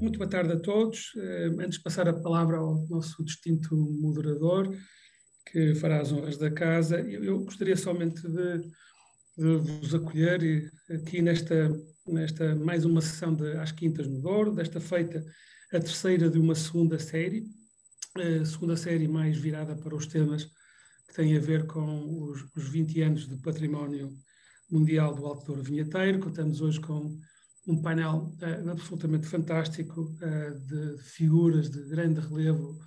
Muito boa tarde a todos. Antes de passar a palavra ao nosso distinto moderador, que fará as honras da casa, eu gostaria somente de vos acolher aqui nesta mais uma sessão às Quintas no Douro, desta feita a terceira de uma segunda série mais virada para os temas que têm a ver com os 20 anos de património mundial do Alto Douro Vinheteiro. Contamos hoje com um painel absolutamente fantástico de figuras de grande relevo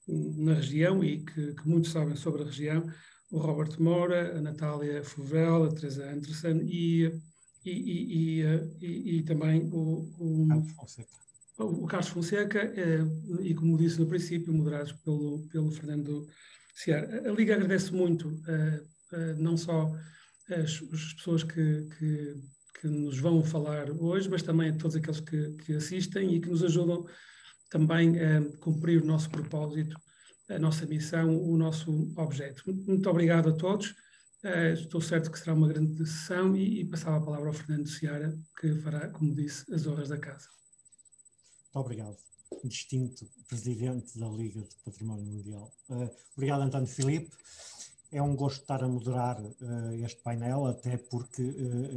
na região e que muitos sabem sobre a região: o Robert Moura, a Natália Fouvel, a Teresa Anderson e também o Carlos Fonseca, e como disse no princípio, moderados pelo Fernando Seara. A Liga agradece muito não só as pessoas que nos vão falar hoje, mas também a todos aqueles que assistem e que nos ajudam também a cumprir o nosso propósito, a nossa missão, o nosso objeto. Muito obrigado a todos. Estou certo que será uma grande sessão e passava a palavra ao Fernando Seara, que fará, como disse, as honras da casa. Muito obrigado, distinto Presidente da Liga de Património Mundial. Obrigado, António Filipe. É um gosto estar a moderar este painel, até porque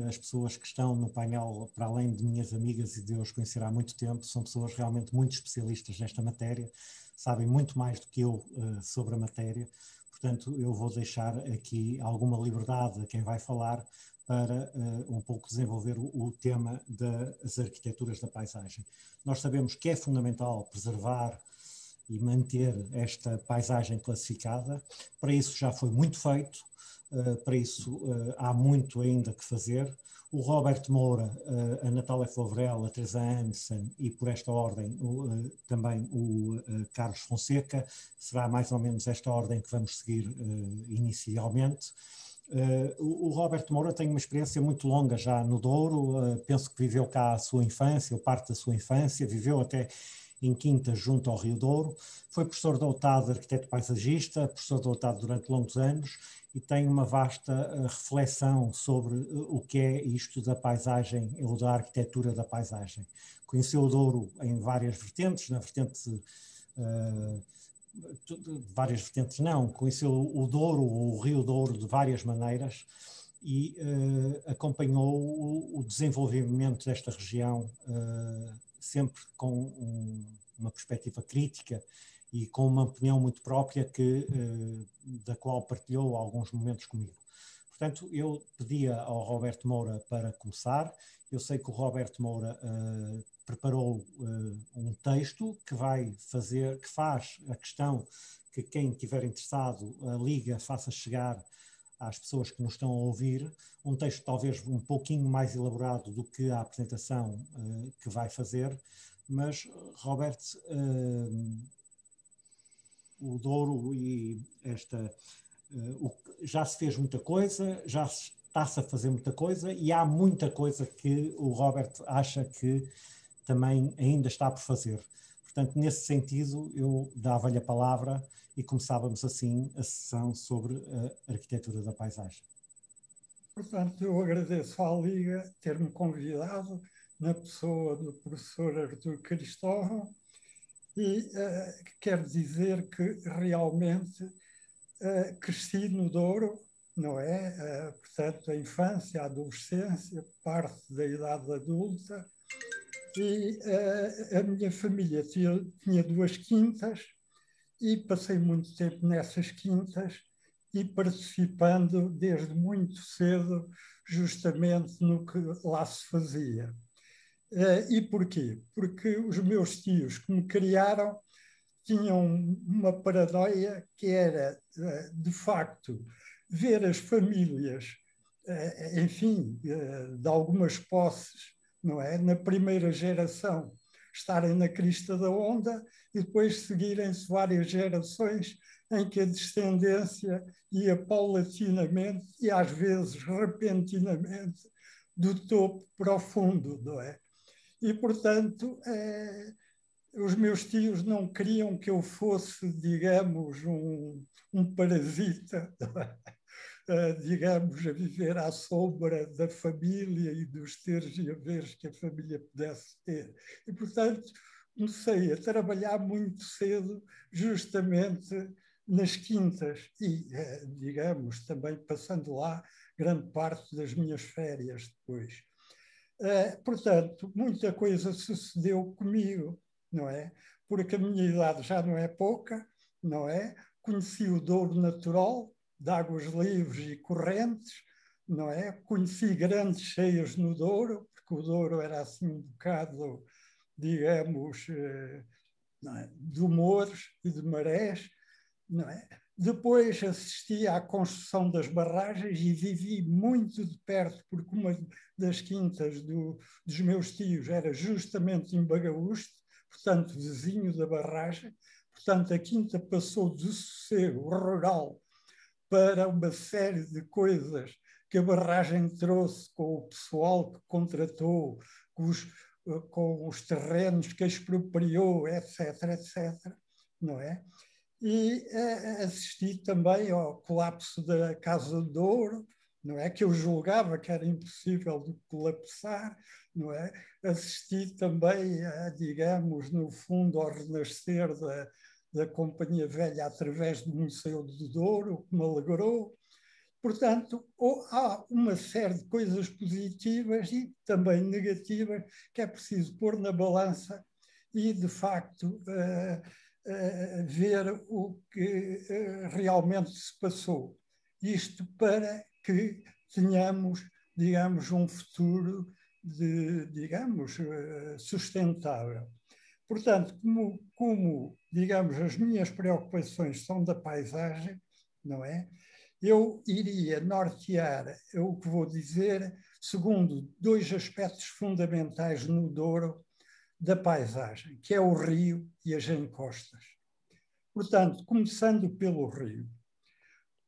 as pessoas que estão no painel, para além de minhas amigas e de eu os conhecer há muito tempo, são pessoas realmente muito especialistas nesta matéria, sabem muito mais do que eu sobre a matéria. Portanto, eu vou deixar aqui alguma liberdade a quem vai falar para um pouco desenvolver o tema das arquiteturas da paisagem. Nós sabemos que é fundamental preservar e manter esta paisagem classificada. Para isso já foi muito feito, para isso há muito ainda que fazer. O Robert Moura, a Natália Fouvel, a Teresa Anderson e, por esta ordem, também o Carlos Fonseca, será mais ou menos esta ordem que vamos seguir inicialmente. O Robert Moura tem uma experiência muito longa já no Douro, penso que viveu cá a sua infância, ou parte da sua infância, viveu até em Quintas, junto ao Rio Douro, foi professor doutado, arquiteto paisagista, professor doutado durante longos anos e tem uma vasta reflexão sobre o que é isto da paisagem ou da arquitetura da paisagem. Conheceu o Douro em várias vertentes, na vertente... várias vertentes não, conheceu o Douro, o Rio Douro de várias maneiras e acompanhou o desenvolvimento desta região sempre com uma perspectiva crítica e com uma opinião muito própria da qual partilhou alguns momentos comigo. Portanto, eu pedia ao Roberto Moura para começar. Eu sei que o Roberto Moura preparou um texto que faz a questão que quem estiver interessado, a Liga faça chegar às pessoas que nos estão a ouvir, um texto talvez um pouquinho mais elaborado do que a apresentação que vai fazer, mas, Robert, o Douro e já se fez muita coisa, já está-se a fazer muita coisa e há muita coisa que o Robert acha que também ainda está por fazer. Portanto, nesse sentido, eu dava-lhe a palavra e começávamos assim a sessão sobre a arquitetura da paisagem. Portanto, eu agradeço à Liga ter-me convidado na pessoa do professor Artur Cristóvão e quero dizer que realmente cresci no Douro, não é? Portanto, a infância, a adolescência, parte da idade adulta, e a minha família tinha 2 quintas e passei muito tempo nessas quintas e participando desde muito cedo justamente no que lá se fazia. E porquê? Porque os meus tios que me criaram tinham uma paranoia que era, de facto, ver as famílias, enfim, de algumas posses, não é? Na primeira geração estarem na crista da onda e depois seguirem-se várias gerações em que a descendência ia paulatinamente e às vezes repentinamente do topo para o fundo, não é? E, portanto, os meus tios não queriam que eu fosse, digamos, um parasita, digamos, a viver à sombra da família e dos teres e haveres que a família pudesse ter. E, portanto, comecei a trabalhar muito cedo, justamente nas quintas e, digamos, também passando lá grande parte das minhas férias depois. Portanto, muita coisa sucedeu comigo, não é? Porque a minha idade já não é pouca, não é? Conheci o Douro natural, de águas livres e correntes, não é? Conheci grandes cheias no Douro, porque o Douro era assim um bocado, digamos, de humores e de marés, não é? Depois assisti à construção das barragens e vivi muito de perto, porque uma das quintas dos meus tios era justamente em Bagaúste, portanto, vizinho da barragem. Portanto, a quinta passou do sossego rural para uma série de coisas que a barragem trouxe com o pessoal que contratou, com os terrenos que expropriou, etc., etc., não é? E assisti também ao colapso da Casa de Ouro, não é? Que eu julgava que era impossível de colapsar, não é? Assisti também, digamos, no fundo, ao renascer da Companhia Velha através do Museu de Douro, que me alegrou. Portanto, há uma série de coisas positivas e também negativas que é preciso pôr na balança e, de facto, ver o que realmente se passou. Isto para que tenhamos, digamos, um futuro digamos, sustentável. Portanto, como, digamos, as minhas preocupações são da paisagem, não é? Eu iria nortear o que vou dizer segundo dois aspectos fundamentais no Douro da paisagem, que é o rio e as encostas. Portanto, começando pelo rio.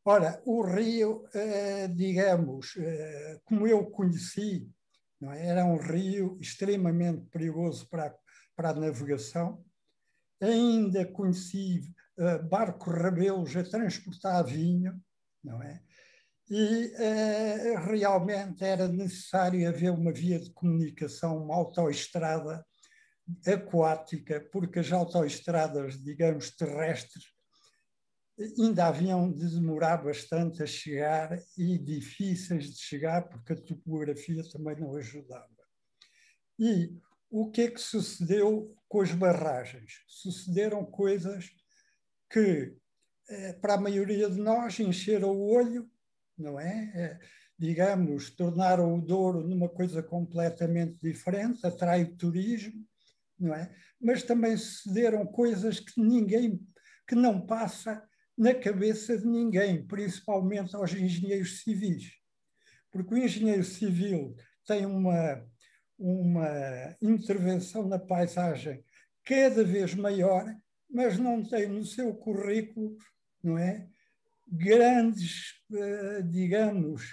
Ora, o rio, digamos, como eu conheci, não é? Era um rio extremamente perigoso para a navegação. Ainda conheci barcos rabelos a transportar vinho, não é? E realmente era necessário haver uma via de comunicação, uma autoestrada aquática, porque as autoestradas, digamos, terrestres, ainda haviam de demorar bastante a chegar e difíceis de chegar, porque a topografia também não ajudava. E o que é que sucedeu com as barragens? Sucederam coisas que, para a maioria de nós, encheram o olho, não é? Digamos, tornaram o Douro numa coisa completamente diferente, atrai o turismo, não é? Mas também sucederam coisas que não passa na cabeça de ninguém, principalmente aos engenheiros civis. Porque o engenheiro civil tem uma intervenção na paisagem cada vez maior, mas não tem no seu currículo, não é? Grandes, digamos,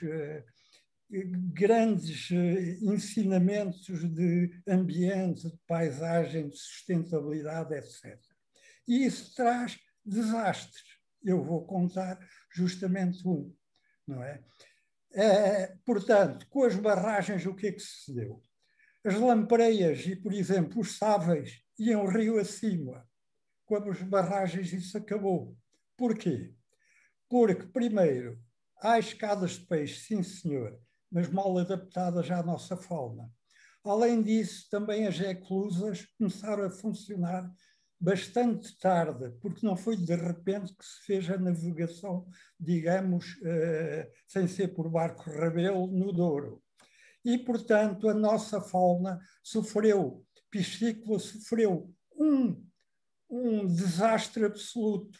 grandes ensinamentos de ambiente, de paisagem, de sustentabilidade, etc. E isso traz desastres. Eu vou contar justamente um, não é? Portanto, com as barragens, o que é que sucedeu? As lampreias e, por exemplo, os sáveis iam rio acima. Com as barragens isso acabou. Porquê? Porque, primeiro, há escadas de peixe, sim senhor, mas mal adaptadas à nossa fauna. Além disso, também as eclusas começaram a funcionar bastante tarde, porque não foi de repente que se fez a navegação, digamos, sem ser por barco rabelo, no Douro. E, portanto, a nossa fauna sofreu, piscícola sofreu um desastre absoluto,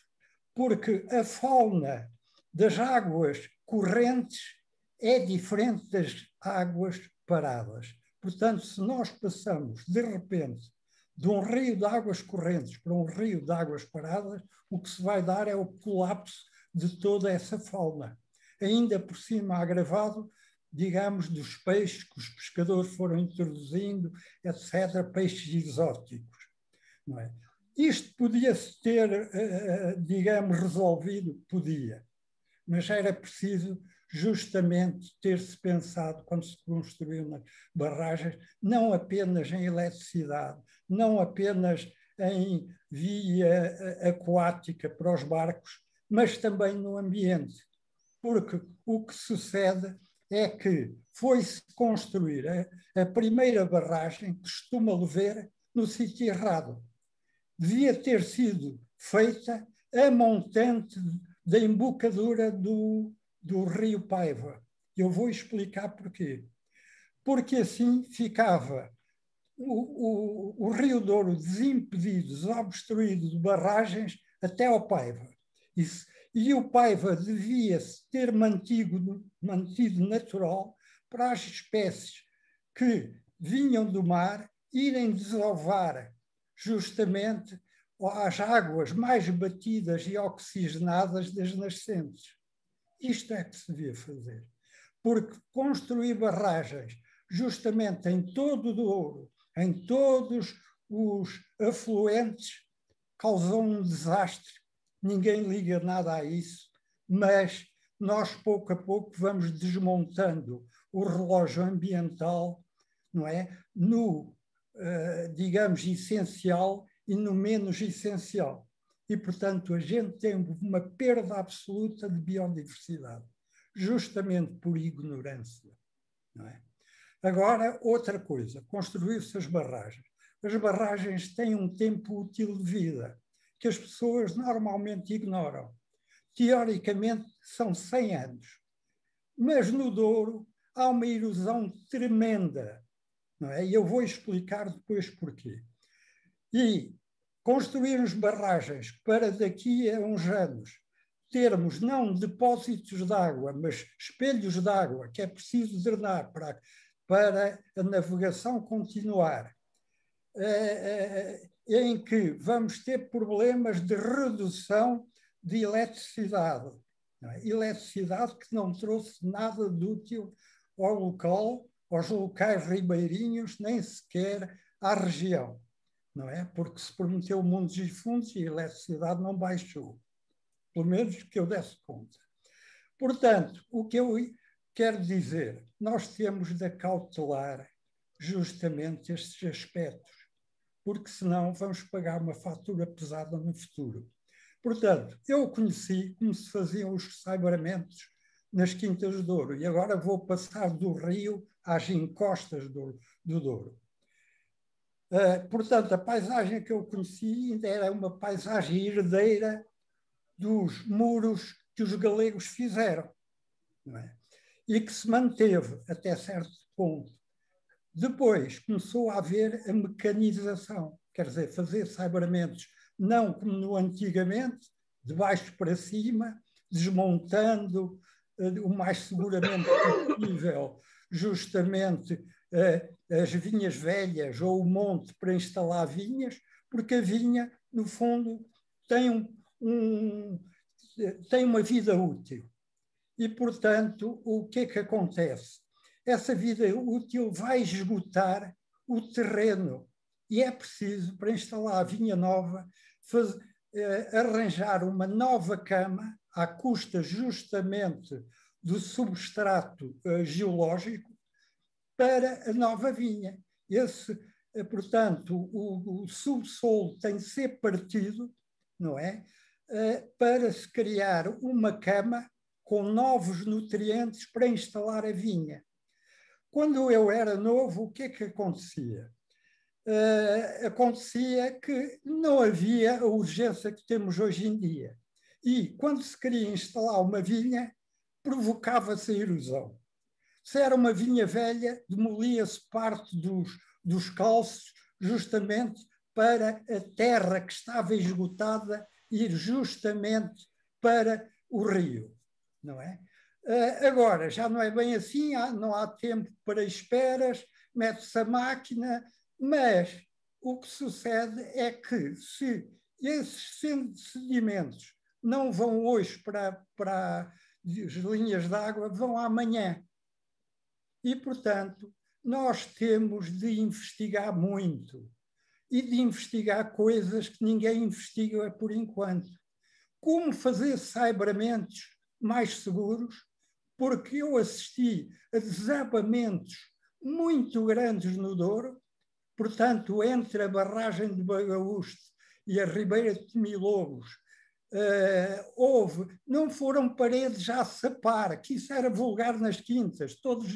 porque a fauna das águas correntes é diferente das águas paradas. Portanto, se nós passamos, de repente, de um rio de águas correntes para um rio de águas paradas, o que se vai dar é o colapso de toda essa fauna. Ainda por cima agravado, digamos, dos peixes que os pescadores foram introduzindo, etc., peixes exóticos. Não é? Isto podia-se ter, digamos, resolvido? Podia. Mas era preciso justamente ter-se pensado, quando se construiu nas barragens, não apenas em eletricidade, não apenas em via aquática para os barcos, mas também no ambiente. Porque o que sucede é que foi-se construir a primeira barragem, costuma-lhe ver, no sítio errado. Devia ter sido feita a montante da embocadura do rio Paiva. Eu vou explicar porquê. Porque assim ficava o Rio Douro desimpedido, desobstruído de barragens até ao Paiva. E o Paiva devia-se ter mantido natural para as espécies que vinham do mar irem desovar justamente às águas mais batidas e oxigenadas das nascentes. Isto é que se devia fazer. Porque construir barragens justamente em todo o Douro, em todos os afluentes, causou um desastre. Ninguém liga nada a isso, mas nós, pouco a pouco, vamos desmontando o relógio ambiental, não é? No, digamos, essencial e no menos essencial. E, portanto, a gente tem uma perda absoluta de biodiversidade, justamente por ignorância, não é? Agora, outra coisa, construir-se as barragens. As barragens têm um tempo útil de vida que as pessoas normalmente ignoram. Teoricamente, são 100 anos. Mas no Douro há uma erosão tremenda, não é? E eu vou explicar depois porquê. E construirmos barragens para daqui a uns anos termos não depósitos de água, mas espelhos de água, que é preciso drenar para a navegação continuar, em que vamos ter problemas de redução de eletricidade. Eletricidade que não trouxe nada de útil ao local, aos locais ribeirinhos, nem sequer à região. Não é? Porque se prometeu mundos e fundos e a eletricidade não baixou. Pelo menos que eu desse conta. Portanto, o que eu quero dizer, nós temos de acautelar justamente estes aspectos, porque senão vamos pagar uma fatura pesada no futuro. Portanto, eu conheci como se faziam os saibamentos nas Quintas do Douro e agora vou passar do rio às encostas do Douro. Portanto, a paisagem que eu conheci ainda era uma paisagem herdeira dos muros que os galegos fizeram, não é? E que se manteve até certo ponto. Depois começou a haver a mecanização, quer dizer, fazer saibamentos não como no antigamente, de baixo para cima, desmontando o mais seguramente possível justamente as vinhas velhas ou o monte para instalar vinhas, porque a vinha, no fundo, tem uma vida útil. E, portanto, o que é que acontece? Essa vida útil vai esgotar o terreno e é preciso, para instalar a vinha nova, arranjar uma nova cama à custa justamente do substrato geológico para a nova vinha. Portanto, o subsolo tem de ser partido, não é? Para se criar uma cama com novos nutrientes para instalar a vinha. Quando eu era novo, o que é que acontecia? Acontecia que não havia a urgência que temos hoje em dia. E quando se queria instalar uma vinha, provocava-se a erosão. Se era uma vinha velha, demolia-se parte dos calços justamente para a terra que estava esgotada ir justamente para o rio, não é? Agora, já não é bem assim, não há tempo para esperas, mete-se a máquina, mas o que sucede é que se esses sedimentos não vão hoje para as linhas de água, vão amanhã. E, portanto, nós temos de investigar muito e de investigar coisas que ninguém investiga por enquanto. Como fazer saibamentos mais seguros, porque eu assisti a desabamentos muito grandes no Douro, portanto, entre a barragem de Bagaúste e a Ribeira de Temilogos, não foram paredes a sapar, que isso era vulgar nas quintas, todos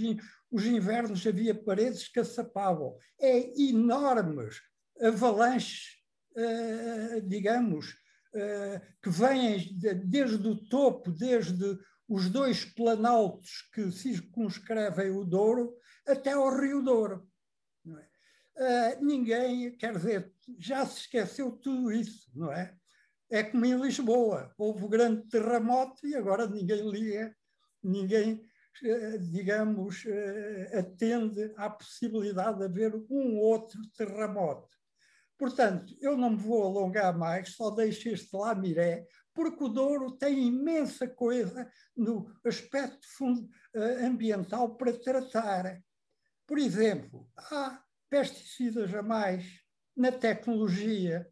os invernos havia paredes que assapavam. Enormes avalanches, digamos, que vêm desde o topo, desde os 2 planaltos que circunscrevem o Douro, até ao Rio Douro. Não é? Ninguém, quer dizer, já se esqueceu tudo isso, não é? É como em Lisboa, houve um grande terremoto e agora ninguém liga, ninguém, digamos, atende à possibilidade de haver um outro terremoto. Portanto, eu não me vou alongar mais, só deixo este Lamiré, porque o Douro tem imensa coisa no aspecto ambiental para tratar. Por exemplo, há pesticidas a mais na tecnologia,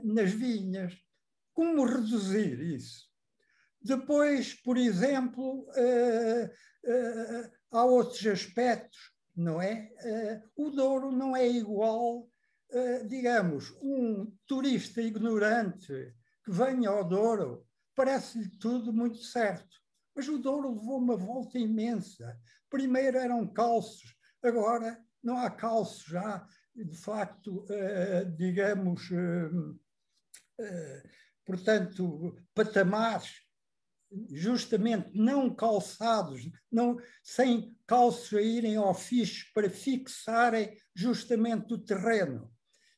nas vinhas. Como reduzir isso? Depois, por exemplo, há outros aspectos, não é? O Douro não é igual, digamos, um turista ignorante que venha ao Douro, parece-lhe tudo muito certo. Mas o Douro levou uma volta imensa. Primeiro eram calços, agora não há calços já, de facto, digamos, portanto, patamares justamente não calçados, não, sem calços a irem ao ficho para fixarem justamente o terreno.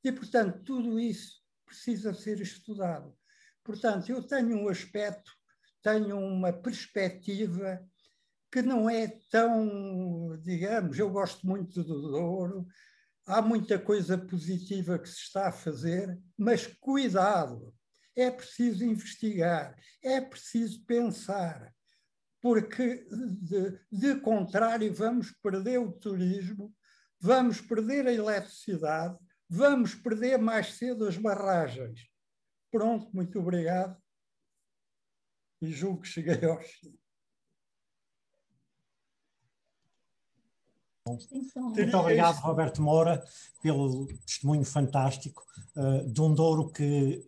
E, portanto, tudo isso precisa ser estudado. Portanto, eu tenho um aspecto, tenho uma perspectiva que não é tão, digamos, eu gosto muito do Douro, há muita coisa positiva que se está a fazer, mas cuidado, é preciso investigar, é preciso pensar, porque de contrário vamos perder o turismo, vamos perder a eletricidade, vamos perder mais cedo as barragens. Pronto, muito obrigado e julgo que cheguei ao fim. Muito obrigado, Roberto Moura, pelo testemunho fantástico de um Douro que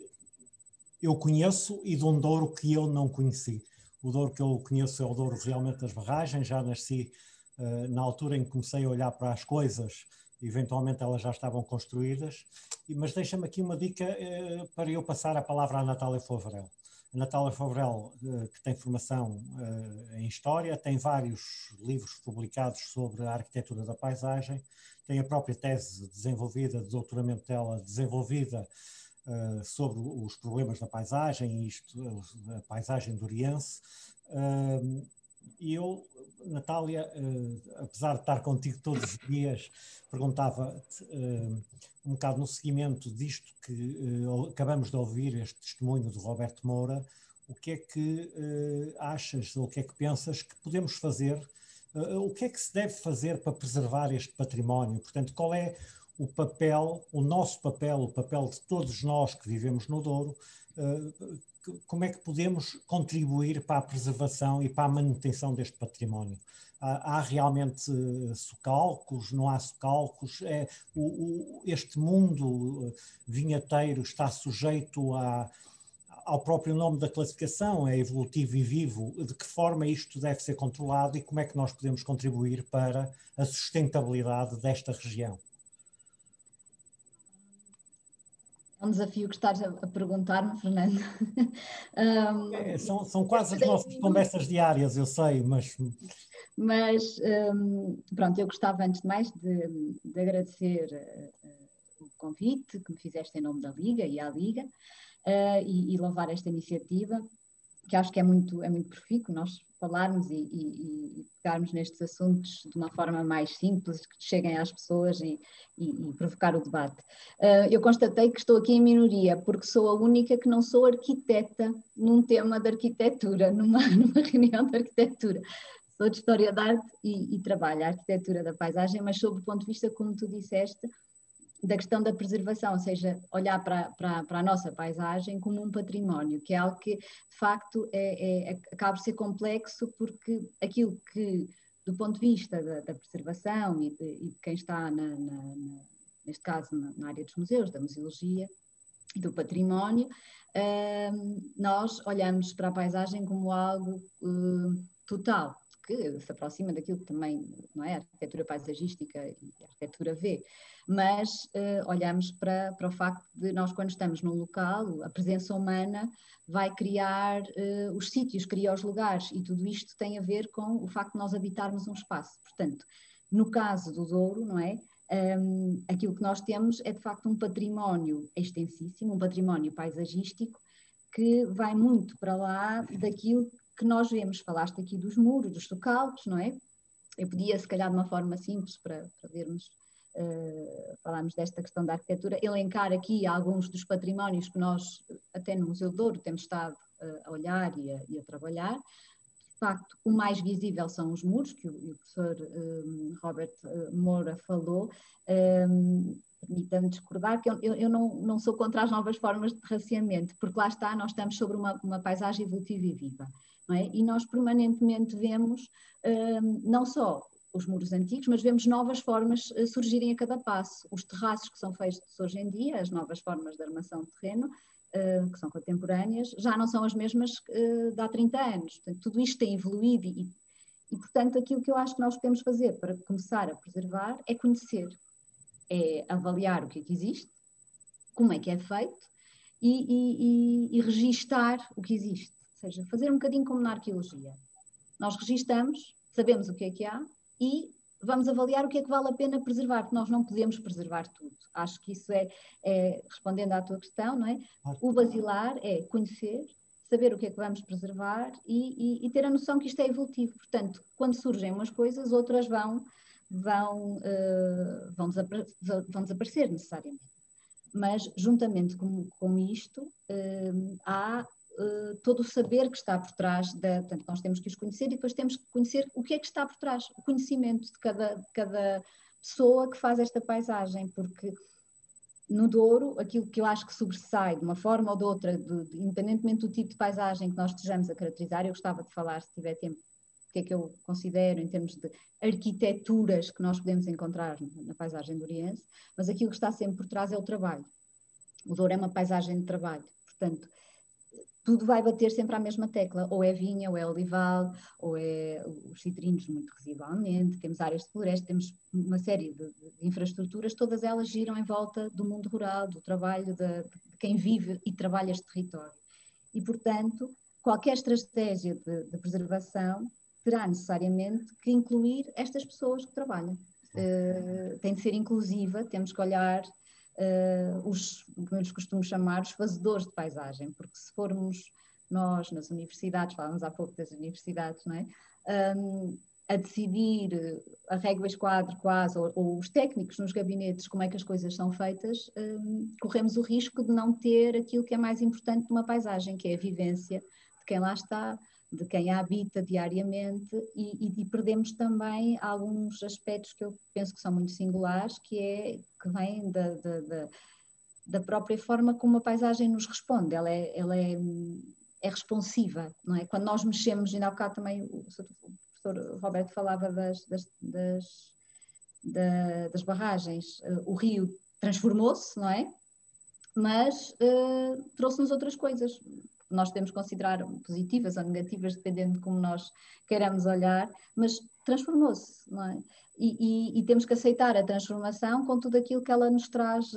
eu conheço e de um Douro que eu não conheci. O Douro que eu conheço é o Douro realmente das barragens. Já nasci na altura em que comecei a olhar para as coisas, eventualmente elas já estavam construídas, mas deixa-me aqui uma dica para eu passar a palavra à Natália Favarel. A Natália Favarel, que tem formação em História, tem vários livros publicados sobre a arquitetura da paisagem, tem a própria tese desenvolvida, de doutoramento dela, desenvolvida sobre os problemas da paisagem, a paisagem doriense. E eu, Natália, apesar de estar contigo todos os dias, perguntava-te um bocado no seguimento disto que acabamos de ouvir, este testemunho do Roberto Moura, o que é que achas, ou o que é que pensas que podemos fazer, o que é que se deve fazer para preservar este património? Portanto, qual é o papel, o nosso papel, o papel de todos nós que vivemos no Douro, como é que podemos contribuir para a preservação e para a manutenção deste património? Há realmente socalcos, não há socalcos? Este mundo vinheteiro está sujeito ao próprio nome da classificação, é evolutivo e vivo. De que forma isto deve ser controlado e como é que nós podemos contribuir para a sustentabilidade desta região? É um desafio que estás a perguntar-me, Fernando. São quase as nossas conversas diárias, eu sei, mas... Pronto, eu gostava antes de mais de agradecer o convite que me fizeste em nome da Liga e à Liga e louvar esta iniciativa, que acho que é muito profícuo nós falarmos e pegarmos nestes assuntos de uma forma mais simples, que cheguem às pessoas e provocar o debate. Eu constatei que estou aqui em minoria, porque sou a única que não sou arquiteta num tema de arquitetura, numa reunião de arquitetura. Sou de História da Arte e trabalho a arquitetura da paisagem, mas sob o ponto de vista, como tu disseste, da questão da preservação, ou seja, olhar para a nossa paisagem como um património, que é algo que, de facto, acaba por ser complexo, porque aquilo que, do ponto de vista da preservação e de quem está, neste caso, na área dos museus, da museologia e do património, nós olhamos para a paisagem como algo total, que se aproxima daquilo que também, não é, a arquitetura paisagística e a arquitetura vê, mas olhamos para o facto de nós, quando estamos num local, a presença humana vai criar os sítios, cria os lugares, e tudo isto tem a ver com o facto de nós habitarmos um espaço. Portanto, no caso do Douro, não é? Aquilo que nós temos é, de facto, um património extensíssimo, um património paisagístico, que vai muito para lá daquilo que nós vemos. Falaste aqui dos muros, dos socalcos, não é? Eu podia, se calhar, de uma forma simples, para vermos, falarmos desta questão da arquitetura, elencar aqui alguns dos patrimónios que nós, até no Museu do Douro, temos estado a olhar e a trabalhar. De facto, o mais visível são os muros, que o professor Robert Moura falou. Permita-me discordar, que eu não sou contra as novas formas de terraceamento, porque lá está, nós estamos sobre uma paisagem evolutiva e viva, não é? E nós permanentemente vemos não só os muros antigos, mas vemos novas formas surgirem a cada passo. Os terraços que são feitos hoje em dia, as novas formas de armação de terreno, que são contemporâneas, já não são as mesmas de há 30 anos. Portanto, tudo isto tem evoluído e, portanto, aquilo que eu acho que nós podemos fazer para começar a preservar é conhecer, é avaliar o que é que existe, como é que é feito e registar o que existe. Ou seja, fazer um bocadinho como na arqueologia. Nós registamos, sabemos o que há e vamos avaliar o que é que vale a pena preservar, porque nós não podemos preservar tudo. Acho que isso é respondendo à tua questão, não é? O basilar é conhecer, saber o que é que vamos preservar e ter a noção que isto é evolutivo. Portanto, quando surgem umas coisas, outras vão desaparecer necessariamente. Mas, juntamente com isto, há todo o saber que está por trás, portanto, nós temos que os conhecer e depois temos que conhecer o que é que está por trás, o conhecimento de cada pessoa que faz esta paisagem, porque no Douro, aquilo que eu acho que sobressai de uma forma ou de outra, independentemente do tipo de paisagem que nós estejamos a caracterizar, eu gostava de falar, se tiver tempo, o que é que eu considero em termos de arquiteturas que nós podemos encontrar na paisagem douriense, mas aquilo que está sempre por trás é o trabalho. O Douro é uma paisagem de trabalho, portanto, tudo vai bater sempre à mesma tecla, ou é vinha, ou é olival, ou é os cidrinos muito residualmente, temos áreas de floresta, temos uma série de infraestruturas, todas elas giram em volta do mundo rural, do trabalho de quem vive e trabalha este território. E, portanto, qualquer estratégia de preservação terá necessariamente que incluir estas pessoas que trabalham. Tem de ser inclusiva, temos que olhar como eu lhes costumo chamar, os fazedores de paisagem, porque se formos nós nas universidades, falávamos há pouco das universidades, não é? A decidir a régua esquadro quase, ou os técnicos nos gabinetes, como é que as coisas são feitas, corremos o risco de não ter aquilo que é mais importante numa paisagem, que é a vivência de quem lá está, de quem a habita diariamente e perdemos também alguns aspectos que eu penso que são muito singulares, que vêm da própria forma como a paisagem nos responde. Ela é responsiva, não é? Quando nós mexemos, ainda há bocado também o professor Roberto falava das barragens, o rio transformou-se, não é? Mas trouxe-nos outras coisas. Nós podemos considerar positivas ou negativas, dependendo de como nós queiramos olhar, mas transformou-se, não é? E temos que aceitar a transformação com tudo aquilo que ela nos traz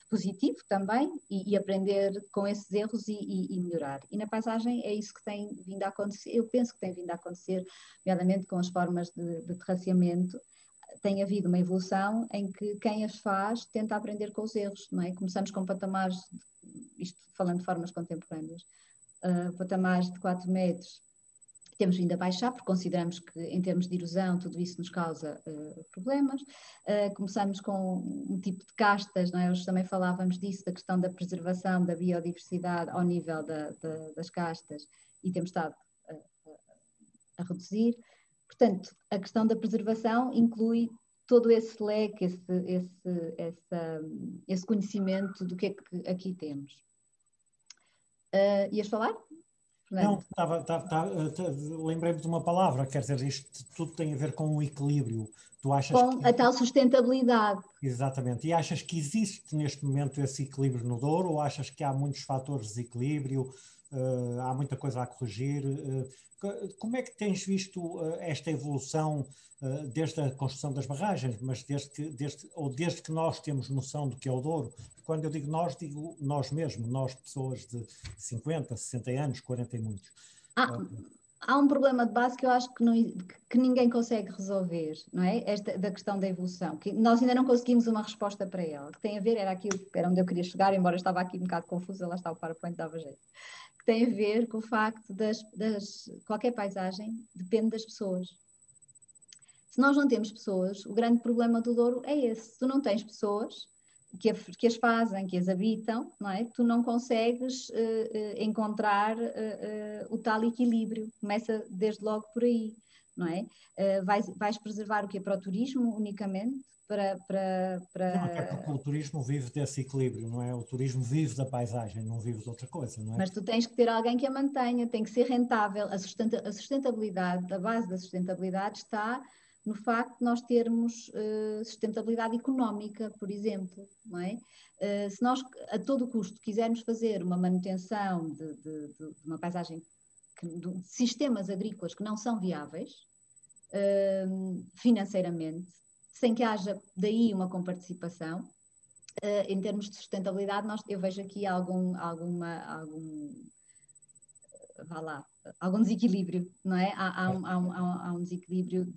positivo também e aprender com esses erros e melhorar. E na paisagem é isso que tem vindo a acontecer, eu penso que tem vindo a acontecer, nomeadamente com as formas de terraceamento. Tem havido uma evolução em que quem as faz tenta aprender com os erros, não é? Começamos com patamares, isto falando de formas contemporâneas, patamares de 4 metros, temos vindo a baixar, porque consideramos que em termos de erosão tudo isso nos causa problemas. Começamos com um tipo de castas, não é? Hoje também falávamos disso, da questão da preservação da biodiversidade ao nível das castas, e temos estado a reduzir. Portanto, a questão da preservação inclui todo esse leque, esse conhecimento do que é que aqui temos. Ias falar? Não, lembrei-me de uma palavra, quer dizer, isto tudo tem a ver com o equilíbrio. Tu achas com a tal sustentabilidade. Exatamente. E achas que existe neste momento esse equilíbrio no Douro, ou achas que há muitos fatores de desequilíbrio, há muita coisa a corrigir? Como é que tens visto esta evolução desde a construção das barragens, mas desde que nós temos noção do que é o Douro? Quando eu digo nós mesmos, nós pessoas de 50, 60 anos, 40 e muitos. Há um problema de base que eu acho que ninguém consegue resolver, não é? Esta da questão da evolução, que nós ainda não conseguimos uma resposta para ela, que tem a ver, era onde eu queria chegar, embora estava aqui um bocado confusa, lá está o PowerPoint, dava jeito, que tem a ver com o facto qualquer paisagem depende das pessoas. Se nós não temos pessoas, o grande problema do Douro é esse, se tu não tens pessoas que as fazem, que as habitam, não é? Tu não consegues encontrar o tal equilíbrio. Começa desde logo por aí, não é? Vais preservar o quê? Para o turismo unicamente? Não, até porque o turismo vive desse equilíbrio, não é? O turismo vive da paisagem, não vive de outra coisa, não é? Mas tu tens que ter alguém que a mantenha, tem que ser rentável. A sustentabilidade, a base da sustentabilidade está no facto de nós termos sustentabilidade económica, por exemplo, não é? Se nós, a todo custo, quisermos fazer uma manutenção de uma paisagem, de sistemas agrícolas que não são viáveis financeiramente, sem que haja daí uma comparticipação, em termos de sustentabilidade, eu vejo aqui algum desequilíbrio, não é? Há um desequilíbrio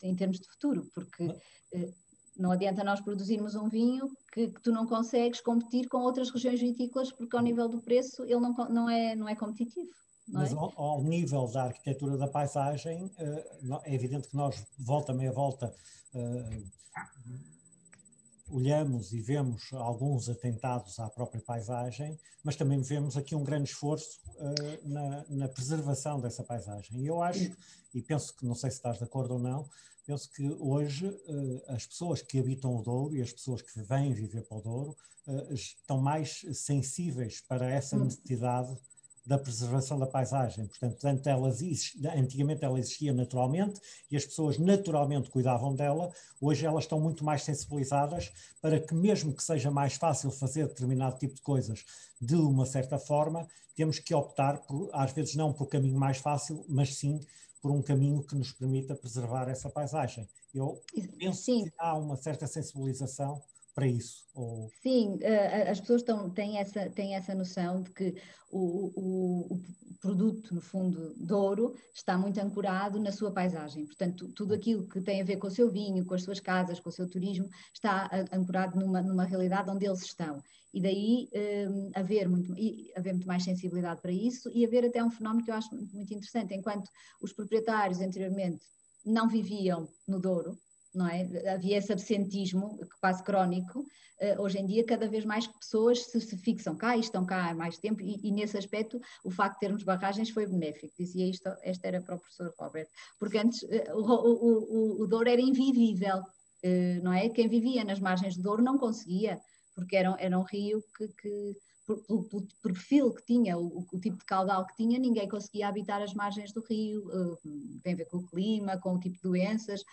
em termos de futuro, porque não adianta nós produzirmos um vinho que tu não consegues competir com outras regiões vitícolas, porque ao nível do preço ele não é competitivo. Mas ao nível da arquitetura da paisagem, é evidente que nós, meia volta, olhamos e vemos alguns atentados à própria paisagem, mas também vemos aqui um grande esforço na preservação dessa paisagem. E eu acho, e penso que, não sei se estás de acordo ou não, penso que hoje as pessoas que habitam o Douro e as pessoas que vêm viver para o Douro estão mais sensíveis para essa necessidade da preservação da paisagem. Portanto, antigamente ela existia naturalmente e as pessoas naturalmente cuidavam dela. Hoje elas estão muito mais sensibilizadas para que, mesmo que seja mais fácil fazer determinado tipo de coisas de uma certa forma, temos que optar, às vezes não por caminho mais fácil, mas sim por um caminho que nos permita preservar essa paisagem. Eu penso que há uma certa sensibilização para isso. Sim, as pessoas têm essa noção de que o produto, no fundo, Douro, está muito ancorado na sua paisagem. Portanto, tudo aquilo que tem a ver com o seu vinho, com as suas casas, com o seu turismo, está ancorado numa realidade onde eles estão. E daí haver muito mais sensibilidade para isso e haver até um fenómeno que eu acho muito interessante. Enquanto os proprietários anteriormente não viviam no Douro, não é? Havia esse absentismo quase crónico. Hoje em dia, cada vez mais pessoas se fixam cá e estão cá há mais tempo, e nesse aspecto, o facto de termos barragens foi benéfico. Dizia isto, esta era para o professor Robert, porque antes o Douro era invivível, não é? Quem vivia nas margens do Douro não conseguia, porque era um rio que por perfil que tinha, o tipo de caudal que tinha, ninguém conseguia habitar as margens do rio, tem a ver com o clima, com o tipo de doenças.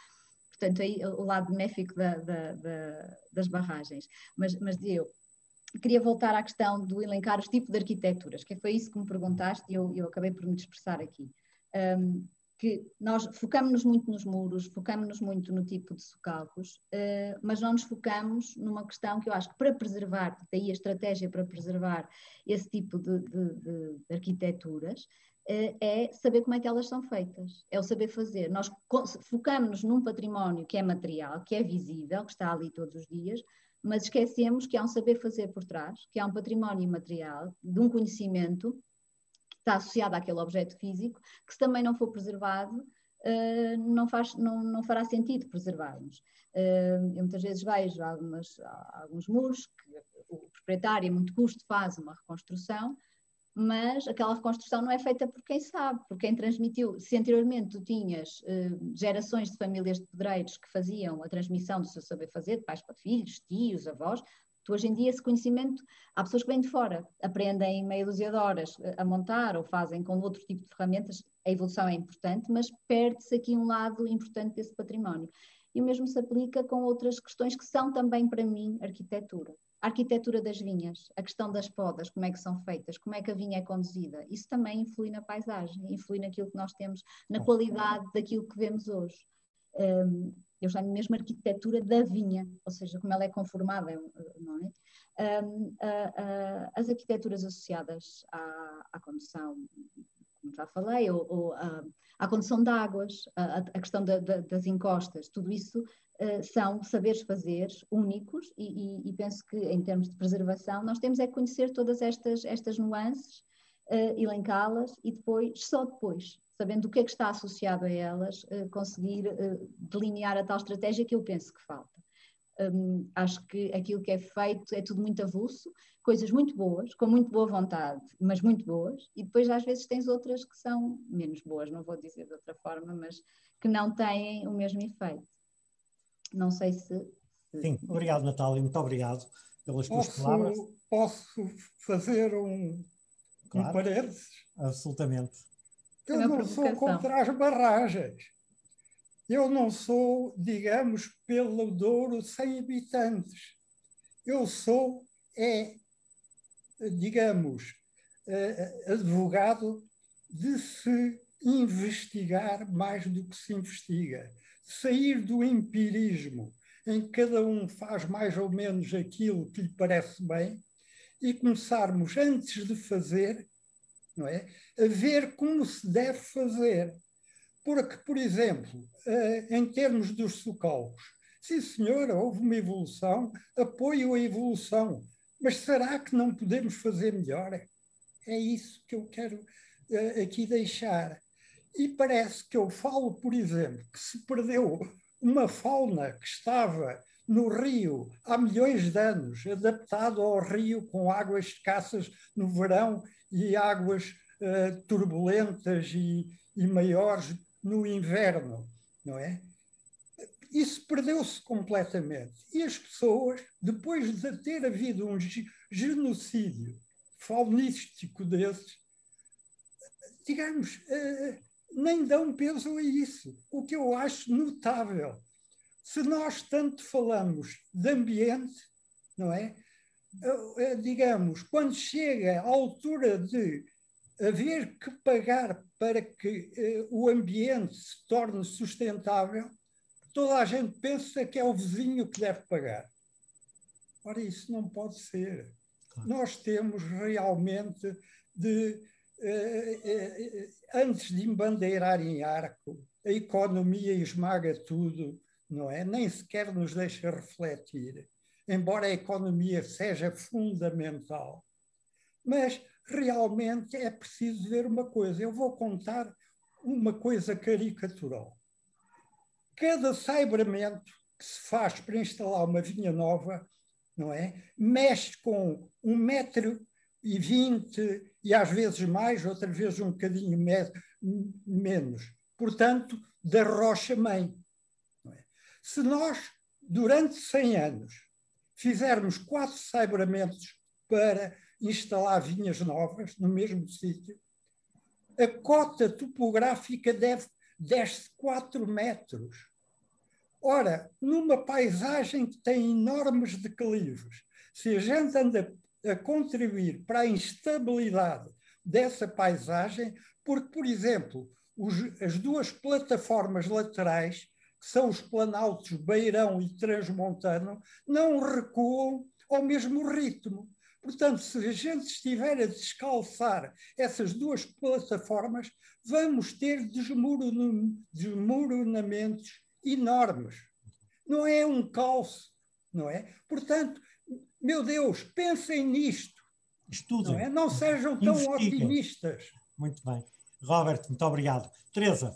Portanto, aí o lado benéfico das barragens. Mas eu queria voltar à questão do elencar os tipos de arquiteturas, que foi isso que me perguntaste e eu acabei por me dispersar aqui. Que nós focamos-nos muito nos muros, focamos-nos muito no tipo de socalcos, mas não nos focamos numa questão que eu acho que para preservar, daí a estratégia para preservar esse tipo de arquiteturas, é saber como é que elas são feitas, é o saber fazer. Nós focamos-nos num património que é material, que é visível, que está ali todos os dias, mas esquecemos que há um saber fazer por trás, que há um património imaterial, de um conhecimento que está associado àquele objeto físico, que se também não for preservado, não fará sentido preservarmos. Eu muitas vezes vejo alguns muros que o proprietário, a muito custo, faz uma reconstrução, mas aquela reconstrução não é feita por quem sabe, por quem transmitiu. Se anteriormente tu tinhas gerações de famílias de pedreiros que faziam a transmissão do seu saber fazer, de pais para filhos, tios, avós, tu hoje em dia esse conhecimento, há pessoas que vêm de fora, aprendem em meia dúzia de horas a montar ou fazem com outro tipo de ferramentas, a evolução é importante, mas perde-se aqui um lado importante desse património. E o mesmo se aplica com outras questões que são também para mim arquitetura. A arquitetura das vinhas, a questão das podas, como é que são feitas, como é que a vinha é conduzida, isso também influi na paisagem, influi naquilo que nós temos, na qualidade daquilo que vemos hoje. Eu chamo mesmo arquitetura da vinha, ou seja, como ela é conformada, não é? As arquiteturas associadas à condução, como já falei, ou à condução de águas, a questão das encostas, tudo isso são saberes fazer únicos e penso que em termos de preservação nós temos é que conhecer todas estas nuances, elencá-las e só depois, sabendo o que é que está associado a elas, conseguir delinear a tal estratégia que eu penso que falta. Acho que aquilo que é feito é tudo muito avulso, coisas muito boas, com muito boa vontade, mas muito boas, e depois às vezes tens outras que são menos boas, não vou dizer de outra forma, mas que não têm o mesmo efeito. Não sei se... Sim, obrigado, Natália, muito obrigado pelas tuas palavras. Posso fazer um parênteses? Absolutamente. Eu não sou contra as barragens. Eu não sou, digamos, pelo Douro sem habitantes. Eu sou, digamos, advogado de se investigar mais do que se investiga. Sair do empirismo, em que cada um faz mais ou menos aquilo que lhe parece bem, e começarmos, antes de fazer, não é, a ver como se deve fazer. Porque, por exemplo, em termos dos socalcos, sim senhora, houve uma evolução, apoio a evolução, mas será que não podemos fazer melhor? É isso que eu quero aqui deixar. E parece que eu falo, por exemplo, que se perdeu uma fauna que estava no rio há milhões de anos, adaptado ao rio com águas escassas no verão e águas turbulentas e maiores no inverno, não é? Isso perdeu-se completamente. E as pessoas, depois de ter havido um genocídio faunístico desses, digamos, nem dão peso a isso. O que eu acho notável. Se nós tanto falamos de ambiente, não é? Digamos, quando chega à altura de haver que pagar para que o ambiente se torne sustentável, toda a gente pensa que é o vizinho que deve pagar. Ora, isso não pode ser. Claro. Nós temos realmente de, antes de embandeirar em arco, a economia esmaga tudo, não é? Nem sequer nos deixa refletir, embora a economia seja fundamental. Mas realmente é preciso ver uma coisa. Eu vou contar uma coisa caricatural. Cada saibramento que se faz para instalar uma vinha nova, não é? Mexe com 1,20 m e às vezes mais, outras vezes um bocadinho menos. Portanto, da rocha-mãe. É? Se nós, durante 100 anos, fizermos 4 saibramentos para instalar vinhas novas no mesmo sítio, a cota topográfica desce 4 metros. Ora, numa paisagem que tem enormes declives, se a gente anda a contribuir para a instabilidade dessa paisagem, porque, por exemplo, as duas plataformas laterais, que são os planaltos Beirão e Transmontano, não recuam ao mesmo ritmo. Portanto, se a gente estiver a descalçar essas duas plataformas, vamos ter desmoronamentos enormes. Não é um calço, não é? Portanto, meu Deus, pensem nisto. Estudem. Não é? Não sejam tão otimistas. Muito bem. Robert, muito obrigado. Teresa,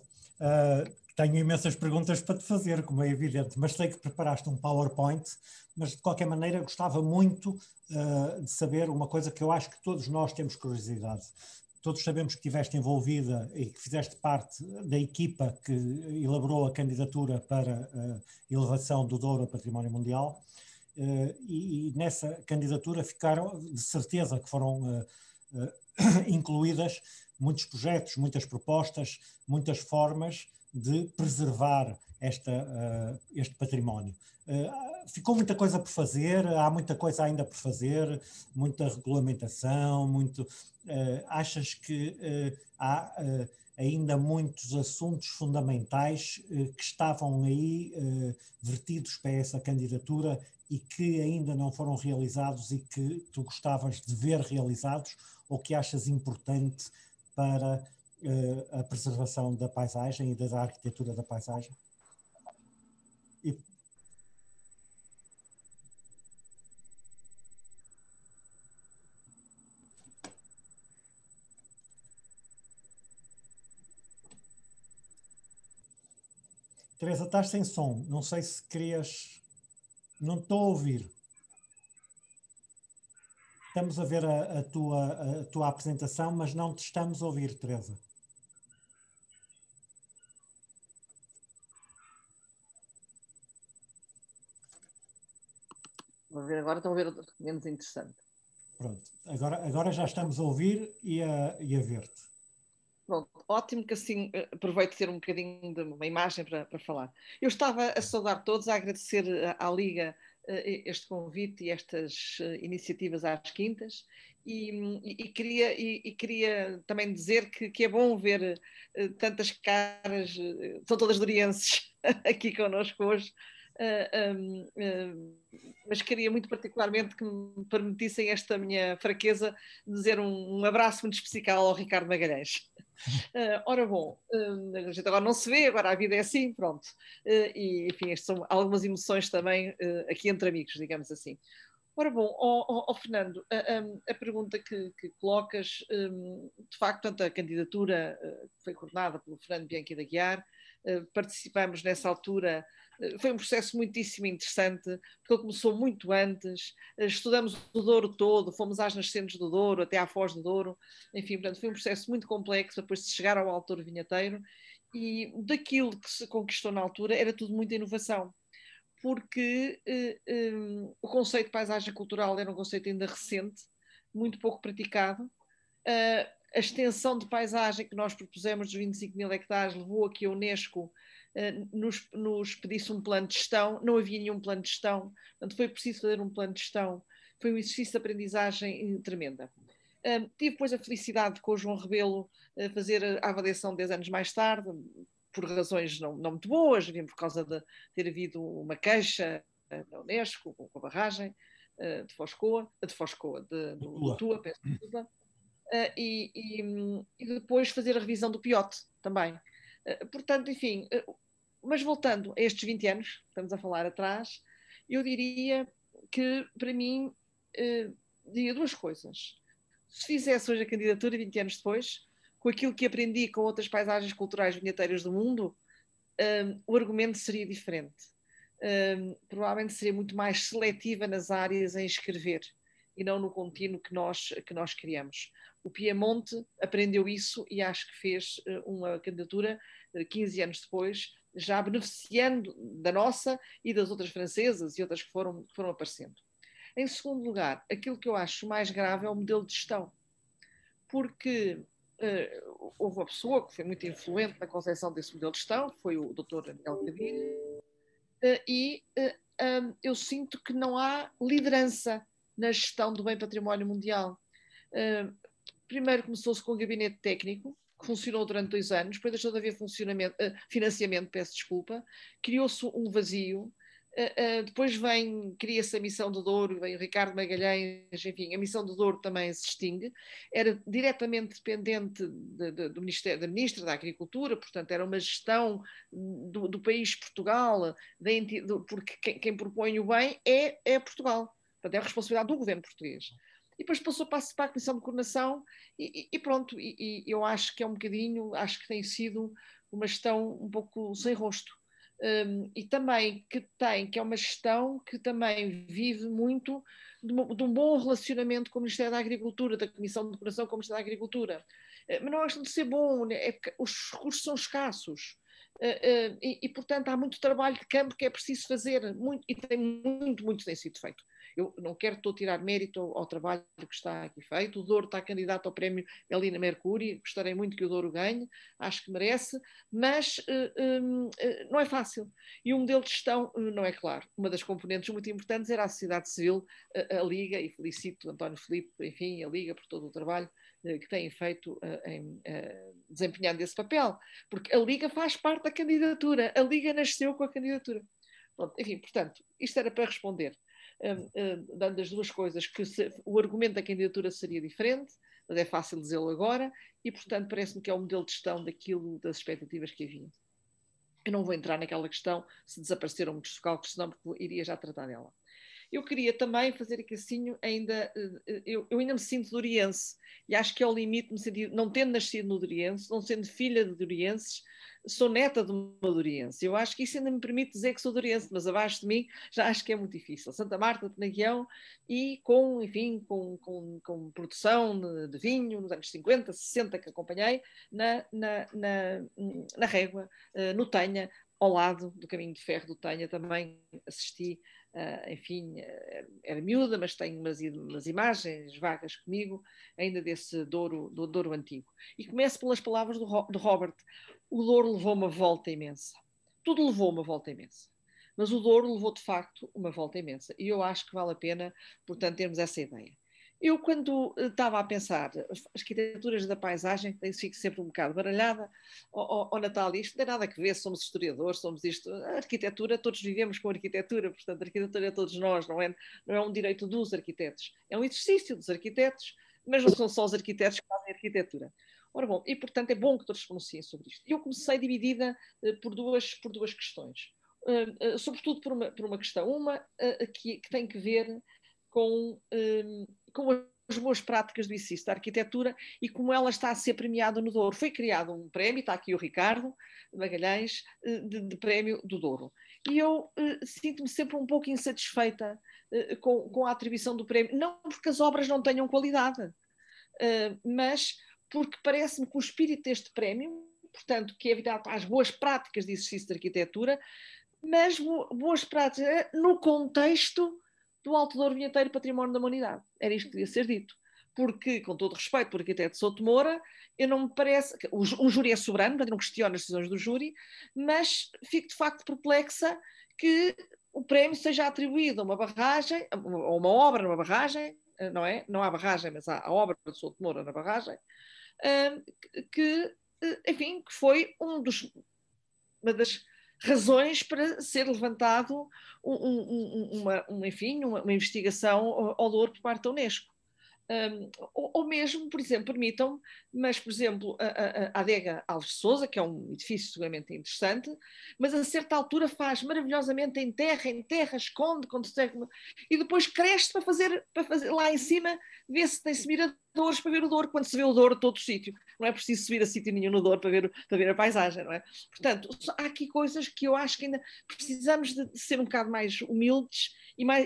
tenho imensas perguntas para te fazer, como é evidente, mas sei que preparaste um PowerPoint, mas de qualquer maneira gostava muito de saber uma coisa que eu acho que todos nós temos curiosidade. Todos sabemos que estiveste envolvida e que fizeste parte da equipa que elaborou a candidatura para a elevação do Douro a Património Mundial, e nessa candidatura ficaram, de certeza que foram incluídas muitos projetos, muitas propostas, muitas formas de preservar este património. Ficou muita coisa por fazer, há muita coisa ainda por fazer, muita regulamentação, achas que há ainda muitos assuntos fundamentais que estavam aí vertidos para essa candidatura e que ainda não foram realizados e que tu gostavas de ver realizados ou que achas importante para a preservação da paisagem e da arquitetura da paisagem? Teresa, estás sem som. Não sei se querias... Não estou a ouvir. Estamos a ver a tua apresentação, mas não te estamos a ouvir, Teresa. Vou ver agora, estão a ver outro menos interessante. Pronto, agora já estamos a ouvir e a ver-te. Pronto, ótimo que assim aproveito de ter um bocadinho de uma imagem para falar. Eu estava a saudar todos, a agradecer à Liga este convite e estas iniciativas às quintas e queria também dizer que é bom ver tantas caras, são todas dorienses aqui connosco hoje, mas queria muito particularmente que me permitissem esta minha fraqueza de dizer um abraço muito especial ao Ricardo Magalhães. Ora bom, a gente agora não se vê, agora a vida é assim, pronto. E enfim, estas são algumas emoções também aqui entre amigos, digamos assim. Ora bom, Fernando, a pergunta que colocas, de facto, tanto a candidatura foi coordenada pelo Fernando Bianchi de Aguiar, participamos nessa altura, foi um processo muitíssimo interessante, porque ele começou muito antes, estudamos o Douro todo, fomos às nascentes do Douro, até à Foz do Douro, enfim, portanto, foi um processo muito complexo, depois de chegar ao autor vinheteiro, e daquilo que se conquistou na altura era tudo muita inovação, porque o conceito de paisagem cultural era um conceito ainda recente, muito pouco praticado, a extensão de paisagem que nós propusemos dos 25 mil hectares levou a que a Unesco nos pedisse um plano de gestão, não havia nenhum plano de gestão, portanto foi preciso fazer um plano de gestão, foi um exercício de aprendizagem tremenda. Tive depois a felicidade de com o João Rebelo fazer a avaliação 10 anos mais tarde, por razões não muito boas, por causa de ter havido uma queixa da Unesco com a barragem de Tua, peço desculpa, e depois fazer a revisão do Piote também. Portanto, enfim, mas voltando a estes 20 anos, que estamos a falar atrás, eu diria que, para mim, diria duas coisas. Se fizesse hoje a candidatura 20 anos depois, com aquilo que aprendi com outras paisagens culturais vinheteiras do mundo, o argumento seria diferente. Provavelmente seria muito mais seletiva nas áreas em escrever e não no contínuo que nós criamos. O Piemonte aprendeu isso e acho que fez uma candidatura 15 anos depois, já beneficiando da nossa e das outras francesas e outras que foram aparecendo. Em segundo lugar, aquilo que eu acho mais grave é o modelo de gestão, porque houve uma pessoa que foi muito influente na concepção desse modelo de gestão, foi o Dr. Daniel Cavilho, e eu sinto que não há liderança na gestão do bem património mundial. Primeiro começou-se com o gabinete técnico, que funcionou durante 2 anos, depois deixou de haver financiamento, peço desculpa, criou-se um vazio, depois cria-se a Missão do Douro, vem o Ricardo Magalhães, enfim, a Missão do Douro também se extingue, era diretamente dependente do Ministério, da Ministra da Agricultura, portanto era uma gestão do país Portugal, porque quem propõe o bem é Portugal, portanto é a responsabilidade do governo português. E depois passou para a Comissão de Coordenação e pronto, e eu acho que é um bocadinho, acho que tem sido uma gestão um pouco sem rosto. E também que é uma gestão que também vive muito de um bom relacionamento com o Ministério da Agricultura, da Comissão de Cooperação com o Ministério da Agricultura. Mas não é questão de ser bom, é porque os recursos são escassos. Portanto, há muito trabalho de campo que é preciso fazer, muito, e tem muito tem sido feito. Eu não quero tirar mérito ao trabalho que está aqui feito. O Douro está candidato ao prémio Melina Mercuri, gostaria muito que o Douro ganhe, acho que merece, mas não é fácil. E o modelo de gestão não é claro. Uma das componentes muito importantes era a sociedade civil, a Liga, e felicito António Filipe, enfim, a Liga por todo o trabalho que têm feito desempenhando esse papel, porque a Liga faz parte da candidatura, a Liga nasceu com a candidatura. Pronto, enfim, portanto, isto era para responder, dando as duas coisas, que o argumento da candidatura seria diferente, mas é fácil dizê-lo agora, e portanto parece-me que é o modelo de gestão das expectativas que havia. Eu não vou entrar naquela questão se desapareceram muitos socalcos, senão porque iria já tratar dela. Eu queria também fazer aqui assim, eu ainda me sinto doriense, e acho que é o limite, não tendo nascido no Doriense, não sendo filha de dorienses, sou neta de uma doriense. Eu acho que isso ainda me permite dizer que sou doriense, mas abaixo de mim já acho que é muito difícil. Santa Marta de Penaguião, e com produção de vinho nos anos 50, 60 que acompanhei, na Régua, no Tenha, ao lado do Caminho de Ferro do Tenha, também assisti. Enfim, era miúda, mas tenho umas imagens vagas comigo, ainda desse Douro antigo. E começo pelas palavras do Robert. O Douro levou uma volta imensa. Tudo levou uma volta imensa. Mas o Douro levou, de facto, uma volta imensa. E eu acho que vale a pena, portanto, termos essa ideia. Eu, quando estava a pensar as arquiteturas da paisagem, fico sempre um bocado baralhada. Natália, isto não tem nada a ver, somos historiadores, somos isto. A arquitetura, todos vivemos com arquitetura, portanto, a arquitetura é todos nós, não é um direito dos arquitetos. É um exercício dos arquitetos, mas não são só os arquitetos que fazem arquitetura. Ora bom, e portanto é bom que todos se pronunciem sobre isto. Eu comecei dividida por duas questões. Sobretudo por uma questão, que tem que ver com as boas práticas do exercício da arquitetura e como ela está a ser premiada no Douro. Foi criado um prémio, está aqui o Ricardo Magalhães, de prémio do Douro. E eu sinto-me sempre um pouco insatisfeita com a atribuição do prémio, não porque as obras não tenham qualidade, mas porque parece-me que o espírito deste prémio, portanto, que é virado para as boas práticas de exercício de arquitetura, mas boas práticas no contexto do Alto Douro Vinheteiro Património da Humanidade. Era isto que devia ser dito. Porque, com todo respeito por arquiteto Souto Moura, eu não me parece... O júri é soberano, portanto não questiono as decisões do júri, mas fico de facto perplexa que o prémio seja atribuído a uma barragem, a uma obra numa barragem, não é? Não há barragem, mas há a obra de Souto Moura na barragem, que foi uma das razões para ser levantado uma investigação ao Douro por parte da Unesco. Ou mesmo, por exemplo, permitam-me, mas, por exemplo, a adega Alves de Sousa, que é um edifício seguramente interessante, mas a certa altura faz maravilhosamente em terra, esconde, e depois cresce para fazer lá em cima, vê-se, tem-se miradores para ver o Douro, quando se vê o Douro a todo sítio. Não é preciso subir a sítio nenhum no Douro para ver a paisagem, não é? Portanto, há aqui coisas que eu acho que ainda precisamos de ser um bocado mais humildes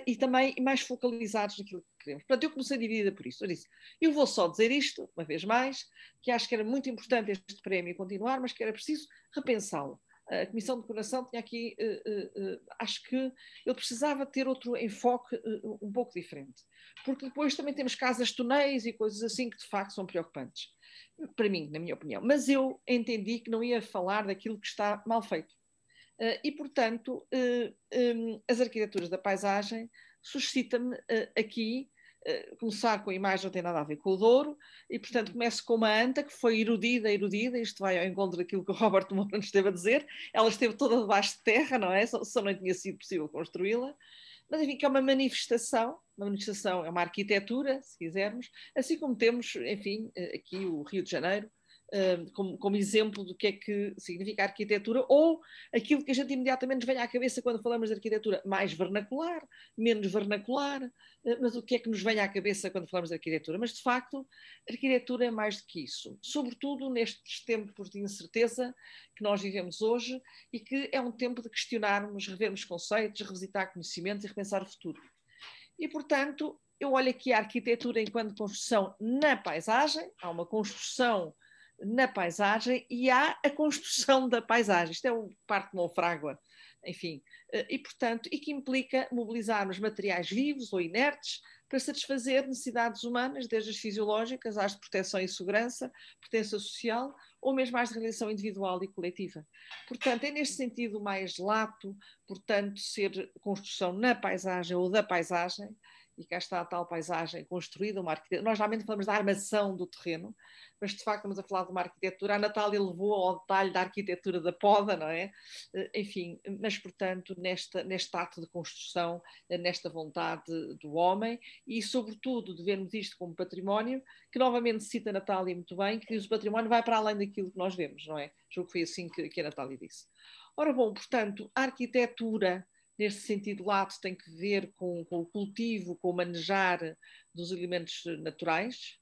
e também mais focalizados naquilo que queremos. Portanto, eu comecei dividida por isso. Eu disse, eu vou só dizer isto, uma vez mais, que acho que era muito importante este prémio continuar, mas que era preciso repensá-lo. A Comissão de Cooperação tinha aqui, acho que ele precisava ter outro enfoque um pouco diferente. Porque depois também temos casas túneis e coisas assim que de facto são preocupantes. Para mim, na minha opinião. Mas eu entendi que não ia falar daquilo que está mal feito. E, portanto, as arquiteturas da paisagem suscita-me aqui, começar com a imagem não tem nada a ver com o Douro, e, portanto, começo com uma anta que foi erudida, isto vai ao encontro daquilo que o Robert Moura nos esteve a dizer, ela esteve toda debaixo de terra, não é? Só não tinha sido possível construí-la, mas, enfim, que é uma manifestação, é uma arquitetura, se quisermos, assim como temos, enfim, aqui o Rio de Janeiro, como exemplo do que é que significa arquitetura, ou aquilo que a gente imediatamente nos vem à cabeça quando falamos de arquitetura, mais vernacular, menos vernacular, mas o que é que nos vem à cabeça quando falamos de arquitetura? Mas, de facto, a arquitetura é mais do que isso, sobretudo nestes tempos de incerteza que nós vivemos hoje e que é um tempo de questionarmos, revermos conceitos, revisitar conhecimentos e repensar o futuro. E, portanto, eu olho aqui a arquitetura enquanto construção na paisagem, há uma construção na paisagem e há a construção da paisagem. Isto é o parte de Monfragua, enfim. E, portanto, e que implica mobilizarmos materiais vivos ou inertes para satisfazer necessidades humanas, desde as fisiológicas às de proteção e segurança, pertença social, ou mesmo às de realização individual e coletiva. Portanto, é neste sentido mais lato, portanto, ser construção na paisagem ou da paisagem, e cá está a tal paisagem construída, uma arquitetura. Nós geralmente falamos da armação do terreno, mas de facto estamos a falar de uma arquitetura. A Natália levou ao detalhe da arquitetura da poda, não é? Enfim, mas portanto neste ato de construção, nesta vontade do homem e sobretudo de vermos isto como património, que novamente cita a Natália muito bem, que diz o património vai para além daquilo que nós vemos, não é? Julgo que foi assim que a Natália disse. Ora bom, portanto, a arquitetura neste sentido lato tem que ver com o cultivo, com o manejar dos elementos naturais,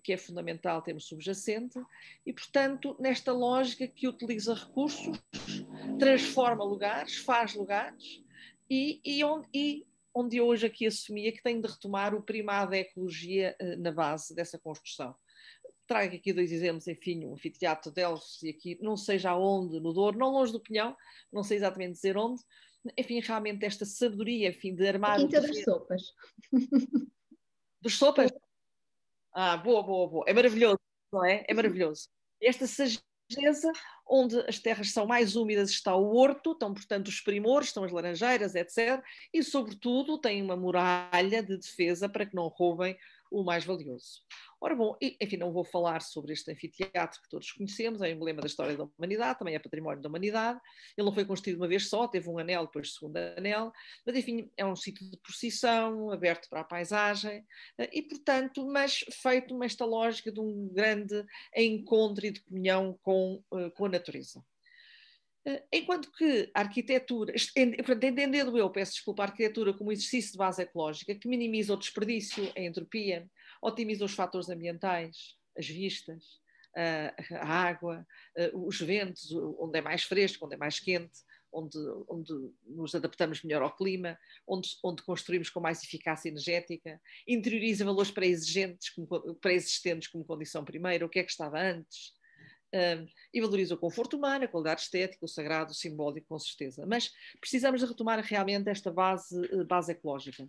que é fundamental termos subjacente, e, portanto, nesta lógica que utiliza recursos, transforma lugares, faz lugares, e onde hoje aqui assumia que tem de retomar o primado da ecologia na base dessa construção. Trago aqui dois exemplos, enfim, o anfiteatro de Delfos e aqui, não sei já onde, no Douro, não longe do Pinhão, não sei exatamente dizer onde, enfim, realmente esta sabedoria, enfim, de armar a Quinta das Sopas. Dos Sopas? Ah, boa, boa, boa. É maravilhoso, não é? É maravilhoso. Esta sageza, onde as terras são mais úmidas, está o horto, estão, portanto, os primores, estão as laranjeiras, etc. E, sobretudo, tem uma muralha de defesa para que não roubem o mais valioso. Ora bom, enfim, não vou falar sobre este anfiteatro que todos conhecemos, é um emblema da história da humanidade, também é património da humanidade. Ele não foi construído uma vez só, teve um anel, depois segundo anel, mas enfim, é um sítio de procissão, aberto para a paisagem, e portanto, mas feito nesta lógica de um grande encontro e de comunhão com a natureza. Enquanto que a arquitetura, entendendo eu, peço desculpa, a arquitetura como exercício de base ecológica que minimiza o desperdício, a entropia, otimiza os fatores ambientais, as vistas, a água, os ventos, onde é mais fresco, onde é mais quente, onde nos adaptamos melhor ao clima, onde construímos com mais eficácia energética, interioriza valores pré-existentes como condição primeira, o que é que estava antes. E valoriza o conforto humano, a qualidade estética, o sagrado, o simbólico, com certeza. Mas precisamos de retomar realmente esta base ecológica.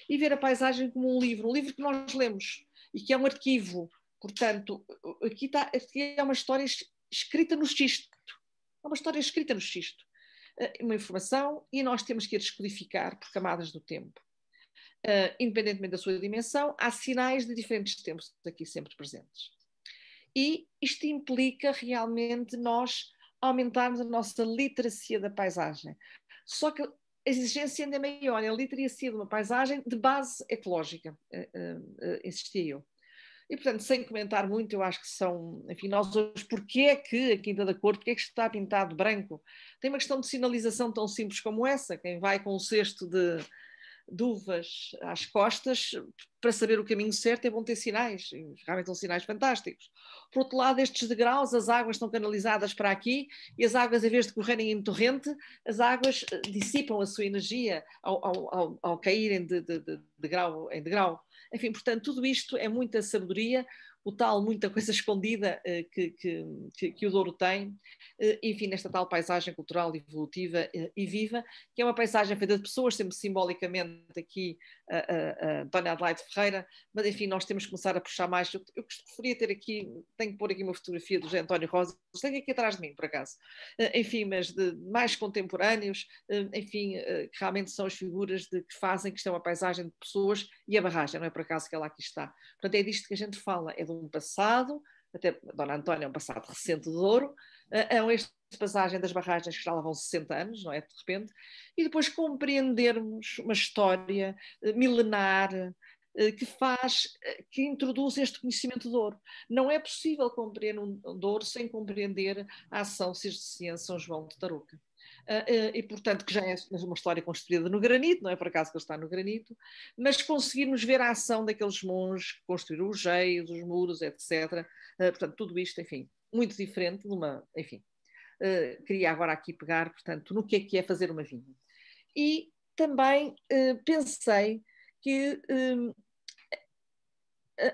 E ver a paisagem como um livro que nós lemos e que é um arquivo. Portanto, aqui é uma história escrita no xisto. É uma história escrita no xisto. Uma informação e nós temos que a descodificar por camadas do tempo. Independentemente da sua dimensão, há sinais de diferentes tempos aqui sempre presentes. E isto implica realmente nós aumentarmos a nossa literacia da paisagem. Só que a exigência ainda é maior, é a literacia de uma paisagem de base ecológica, insistia eu. E, portanto, sem comentar muito, eu acho que são, enfim, nós hoje, porquê é que a Quinta da Cor, porquê é que está pintado branco? Tem uma questão de sinalização tão simples como essa, quem vai com um cesto de uvas às costas, para saber o caminho certo é bom ter sinais, e realmente são sinais fantásticos. Por outro lado, estes degraus, as águas estão canalizadas para aqui e as águas, em vez de correrem em torrente, as águas dissipam a sua energia ao caírem de degrau em degrau. Enfim, portanto, tudo isto é muita sabedoria, o tal muita coisa escondida que o Douro tem, enfim, nesta tal paisagem cultural evolutiva e viva, que é uma paisagem feita de pessoas, sempre simbolicamente aqui a Antónia Adelaide Ferreira, mas enfim, nós temos que começar a puxar mais. Eu gostaria de ter aqui, tenho que pôr aqui uma fotografia do José António Rosa, tenho aqui atrás de mim, por acaso, enfim, mas de mais contemporâneos, enfim, que realmente são as figuras que fazem que isto é uma paisagem de pessoas e a barragem, não é por acaso que ela aqui está. Portanto, é disto que a gente fala, é de um passado, até a Dona Antónia é um passado recente de Douro, esta passagem das barragens que já lá vão 60 anos, não é, de repente, e depois compreendermos uma história milenar, que introduz este conhecimento do Douro. Não é possível compreender um Douro sem compreender a ação cisterciense São João de Tarouca. E, portanto, que já é uma história construída no granito, não é por acaso que ele está no granito, mas conseguirmos ver a ação daqueles monges que construíram os jeios, os muros, etc. Portanto, tudo isto, enfim, muito diferente de uma... Enfim, queria agora aqui pegar, portanto, no que é fazer uma vinha. E também pensei que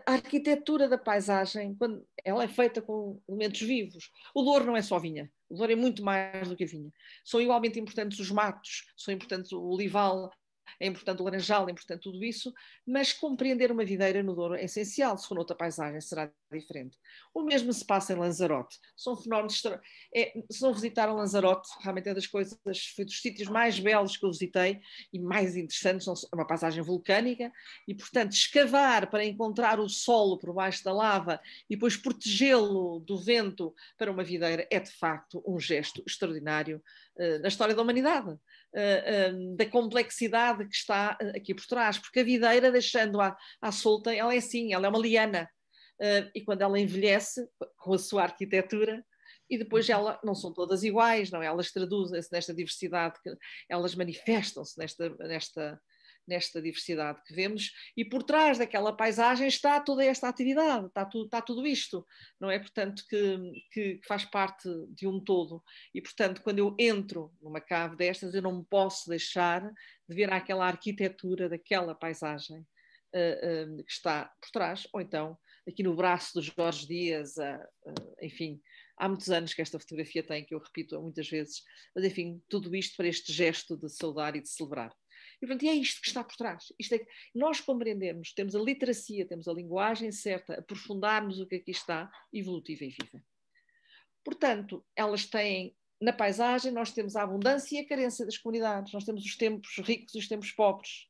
a arquitetura da paisagem, quando ela é feita com elementos vivos, o Douro não é só vinha, o Douro é muito mais do que a vinha. São igualmente importantes os matos, são importantes o olival, é importante o laranjal, é importante tudo isso, mas compreender uma videira no Douro é essencial. Se for noutra paisagem será diferente. O mesmo se passa em Lanzarote. São fenómenos... se não visitaram Lanzarote, realmente é das coisas, foi dos sítios mais belos que eu visitei e mais interessantes. É uma paisagem vulcânica e, portanto, escavar para encontrar o solo por baixo da lava e depois protegê-lo do vento para uma videira é, de facto, um gesto extraordinário na história da humanidade. Da complexidade que está aqui por trás, porque a videira, deixando-a à solta, ela é assim, ela é uma liana, e quando ela envelhece, com a sua arquitetura, e depois não são todas iguais, não é? Elas traduzem-se nesta diversidade, elas manifestam-se nesta diversidade que vemos, e por trás daquela paisagem está toda esta atividade, está tudo isto, não é? Portanto, que faz parte de um todo. E, portanto, quando eu entro numa cave destas, eu não me posso deixar de ver aquela arquitetura daquela paisagem que está por trás, ou então, aqui no braço do Jorge Dias, enfim, há muitos anos que esta fotografia tem, que eu repito muitas vezes, mas, enfim, tudo isto para este gesto de saudar e de celebrar. E, portanto, é isto que está por trás. Isto é que nós compreendemos, temos a literacia, temos a linguagem certa, aprofundarmos o que aqui está, evolutiva e viva. Portanto, elas têm, na paisagem, nós temos a abundância e a carência das comunidades, nós temos os tempos ricos e os tempos pobres.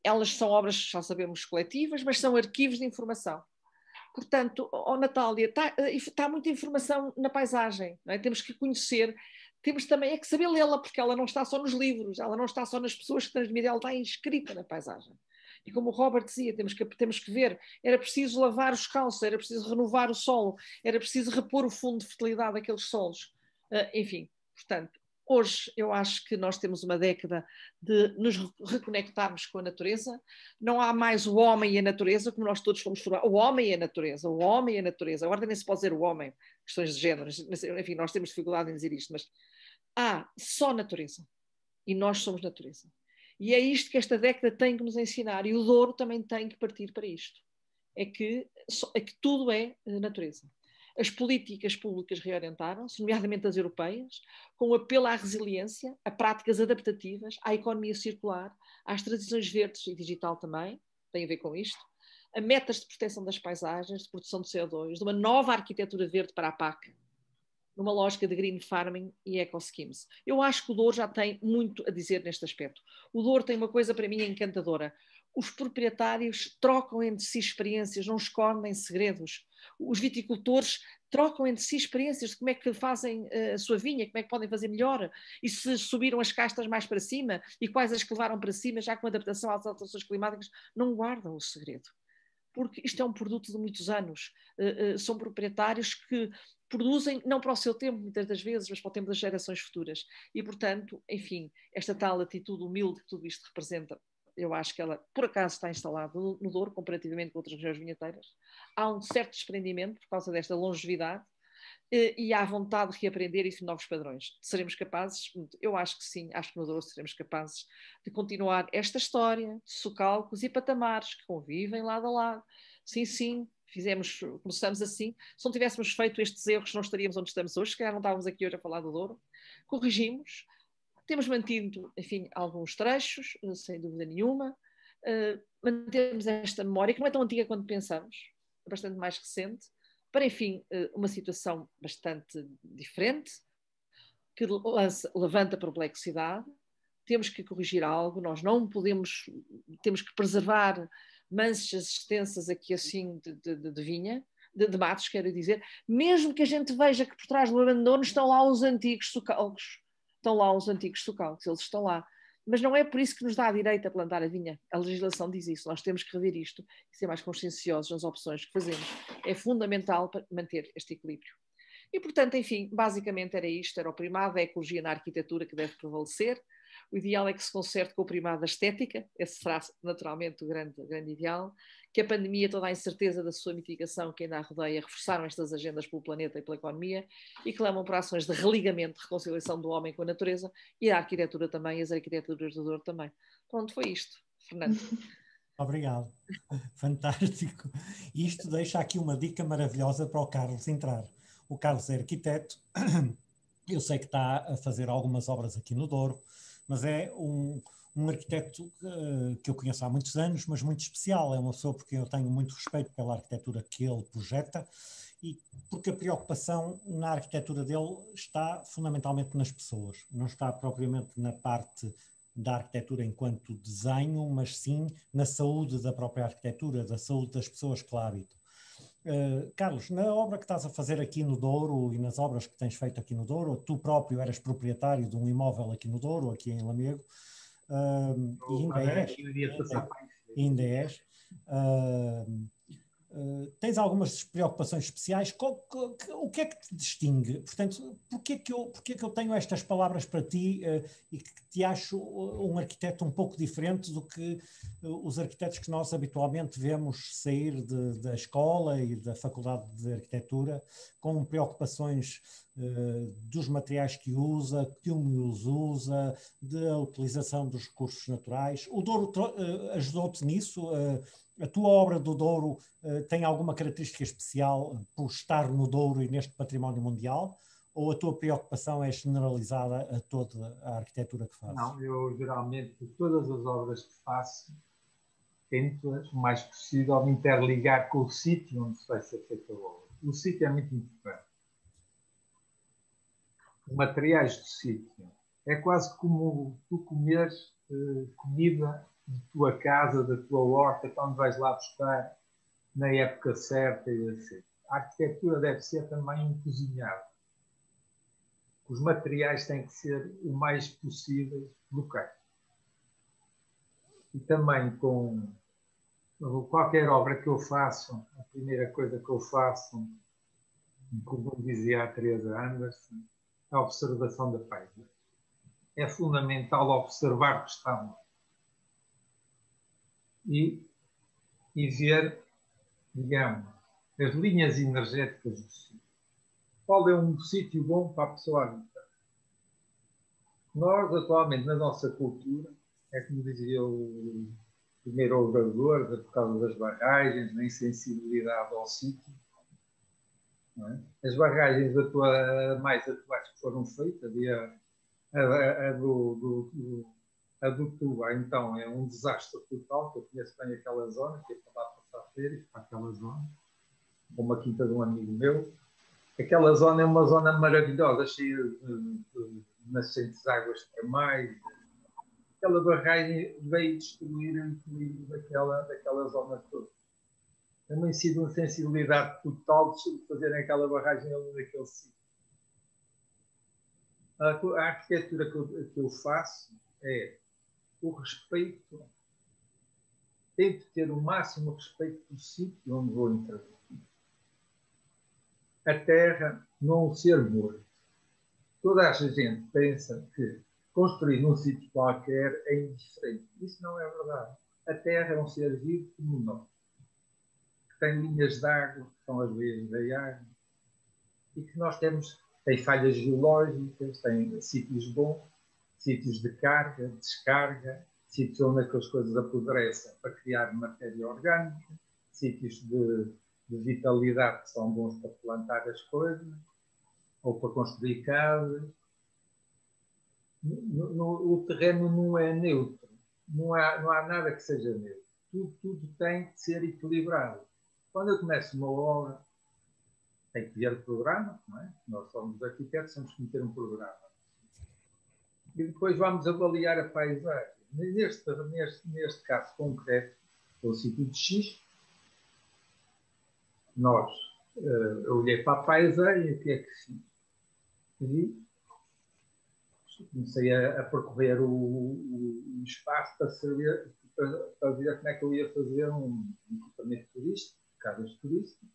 Elas são obras, já sabemos, coletivas, mas são arquivos de informação. Portanto, Natália, está muita informação na paisagem, não é? Temos que conhecer, temos também que saber lê-la, porque ela não está só nos livros, ela não está só nas pessoas que transmitem, ela está inscrita na paisagem. E como o Robert dizia, temos que ver, era preciso lavar os calços, era preciso renovar o solo, era preciso repor o fundo de fertilidade daqueles solos. Enfim, portanto, hoje eu acho que nós temos uma década de nos reconectarmos com a natureza. Não há mais o homem e a natureza, como nós todos fomos formados. O homem e a natureza, o homem e a natureza. Agora nem se pode dizer o homem, questões de género. Enfim, nós temos dificuldade em dizer isto, mas há só natureza. E nós somos natureza. E é isto que esta década tem que nos ensinar. E o Douro também tem que partir para isto. É que tudo é natureza. As políticas públicas reorientaram-se, nomeadamente as europeias, com o apelo à resiliência, a práticas adaptativas, à economia circular, às transições verdes e digital também, tem a ver com isto, a metas de proteção das paisagens, de produção de CO2, de uma nova arquitetura verde para a PAC, numa lógica de green farming e eco-schemes. Eu acho que o Douro já tem muito a dizer neste aspecto. O Douro tem uma coisa para mim encantadora. Os proprietários trocam entre si experiências, não escondem segredos. Os viticultores trocam entre si experiências de como é que fazem a sua vinha, como é que podem fazer melhor, e se subiram as castas mais para cima, e quais as que levaram para cima, já com adaptação às alterações climáticas, não guardam o segredo. Porque isto é um produto de muitos anos. São proprietários que produzem, não para o seu tempo, muitas das vezes, mas para o tempo das gerações futuras. E, portanto, enfim, esta tal atitude humilde que tudo isto representa, eu acho que ela, por acaso, está instalada no Douro, comparativamente com outras regiões vinheteiras. Há um certo desprendimento por causa desta longevidade e há vontade de reaprender isso em novos padrões. Seremos capazes? Eu acho que sim, acho que no Douro seremos capazes de continuar esta história de socalcos e patamares que convivem lado a lado. Sim, sim, começamos assim. Se não tivéssemos feito estes erros, não estaríamos onde estamos hoje, se calhar não estávamos aqui hoje a falar do Douro. Corrigimos. Temos mantido, enfim, alguns trechos, sem dúvida nenhuma. Mantemos esta memória, que não é tão antiga quanto pensamos, é bastante mais recente, para, enfim, uma situação bastante diferente, que levanta perplexidade. Temos que corrigir algo, nós não podemos, temos que preservar manchas extensas aqui assim de vinha, de matos, quero dizer, mesmo que a gente veja que por trás do abandono estão lá os antigos socalcos. Estão lá os antigos socalcos, eles estão lá. Mas não é por isso que nos dá a direito a plantar a vinha. A legislação diz isso. Nós temos que rever isto e ser mais conscienciosos nas opções que fazemos. É fundamental para manter este equilíbrio. E, portanto, enfim, basicamente era isto. Era o primado da ecologia na arquitetura que deve prevalecer. O ideal é que se conserte com o primado da estética. Esse será, naturalmente, o grande ideal. Que a pandemia, toda a incerteza da sua mitigação que ainda a rodeia, reforçaram estas agendas pelo planeta e pela economia e clamam por ações de religamento, de reconciliação do homem com a natureza e a arquitetura também, e as arquiteturas do Douro também. Pronto, foi isto, Fernando. Obrigado. Fantástico. Isto deixa aqui uma dica maravilhosa para o Carlos entrar. O Carlos é arquiteto, eu sei que está a fazer algumas obras aqui no Douro, mas é um arquiteto que eu conheço há muitos anos, mas muito especial. É uma pessoa porque eu tenho muito respeito pela arquitetura que ele projeta e porque a preocupação na arquitetura dele está fundamentalmente nas pessoas. Não está propriamente na parte da arquitetura enquanto desenho, mas sim na saúde da própria arquitetura, da saúde das pessoas que lá habitam. Carlos, na obra que estás a fazer aqui no Douro e nas obras que tens feito aqui no Douro, tu próprio eras proprietário de um imóvel aqui no Douro, aqui em Lamego, e ainda és. Tens algumas preocupações especiais. O que é que te distingue? Portanto, porquê que eu tenho estas palavras para ti e que te acho um arquiteto um pouco diferente do que os arquitetos que nós habitualmente vemos sair da escola e da faculdade de arquitetura com preocupações dos materiais que usa, que os usa, da utilização dos recursos naturais? O Douro ajudou-te nisso? A tua obra do Douro tem alguma característica especial por estar no Douro e neste património mundial? Ou a tua preocupação é generalizada a toda a arquitetura que fazes? Não, eu geralmente, todas as obras que faço, tento-as o mais possível me interligar com o sítio onde vai ser feita a obra. O sítio é muito importante. Os materiais do sítio. É quase como tu comeres comida de tua casa, da tua horta, quando vais lá buscar na época certa e assim. A arquitetura deve ser também um cozinhado. Os materiais têm que ser o mais possível locais. E também com qualquer obra que eu faço, a primeira coisa que eu faço, como dizia a Teresa Anderson, é a observação da paisagem. É fundamental observar o que está lá. E ver, digamos, as linhas energéticas do sítio. Qual é um sítio bom para a pessoa habitar? Nós, atualmente, na nossa cultura, é como dizia o primeiro orador, por causa das barragens, da insensibilidade ao sítio. Não é? As barragens mais atuais que foram feitas, a do Tuba, então, é um desastre total, que eu conheço bem aquela zona, que é para lá passar férias, para aquela zona, com uma quinta de um amigo meu. Aquela zona é uma zona maravilhosa, cheia de nascentes águas termais. Aquela barragem veio destruir o equilíbrio daquela zona toda. É uma insensibilidade total de fazerem aquela barragem ali naquele sítio. A arquitetura que eu faço é o respeito, tento ter o máximo respeito do sítio onde vou entrar. A terra não ser morto. Toda a gente pensa que construir num sítio qualquer é indiferente. Isso não é verdade. A terra é um ser vivo como nós. Tem linhas de água, que são as veias da água, e que nós tem falhas geológicas, tem sítios bons, sítios de carga, descarga, sítios onde aquelas coisas apodrecem para criar matéria orgânica, sítios de vitalidade que são bons para plantar as coisas, ou para construir casas. O terreno não é neutro, não há nada que seja neutro. Tudo tem que ser equilibrado. Quando eu começo uma obra, tem que ver o programa, não é? Nós somos arquitetos, temos que meter um programa. E depois vamos avaliar a paisagem. Neste caso concreto, o sítio de X, eu olhei para a paisagem e o que é que fiz? Vi comecei a percorrer o espaço para ver como é que eu ia fazer um equipamento turístico, casas turísticas,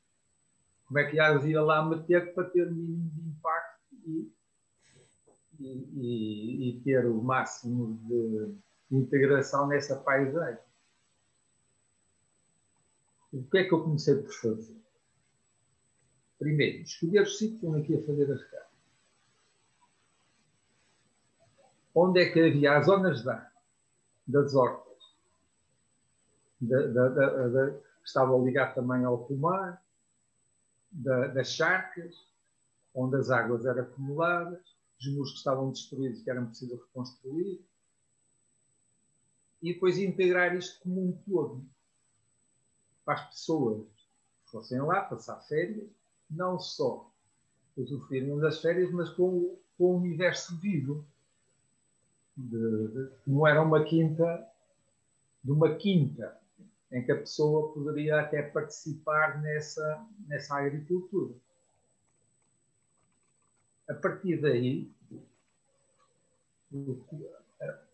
como é que ia lá meter para ter o mínimo de impacto e ter o máximo de integração nessa paisagem. O que é que eu comecei por fazer? Primeiro, escolher o sítio onde eu ia fazer as casas. Onde é que havia as zonas das hortas, que estavam ligadas também ao pomar, das charcas, onde as águas eram acumuladas, os muros que estavam destruídos que eram preciso reconstruir, e depois integrar isto como um todo, para as pessoas que fossem lá passar férias, não só usufruírem das férias, mas com o universo vivo. Como era uma quinta, de uma quinta, em que a pessoa poderia até participar nessa agricultura. A partir daí,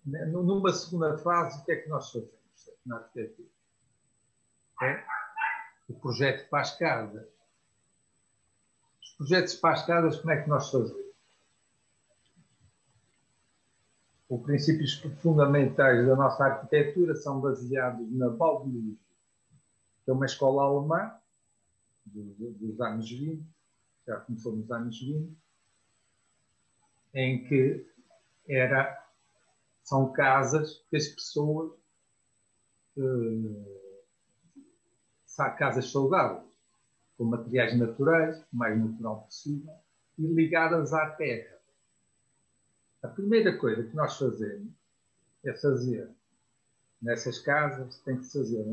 numa segunda fase, o que é que nós fazemos na arquitetura? O projeto para as casas. Os projetos para as casas, como é que nós fazemos? Os princípios fundamentais da nossa arquitetura são baseados na Baubiologia, que é uma escola alemã dos anos 20, já começou nos anos 20, em que são casas que as pessoas, casas saudáveis, com materiais naturais, o mais natural possível, e ligadas à terra. A primeira coisa que nós fazemos é fazer nessas casas, tem que fazer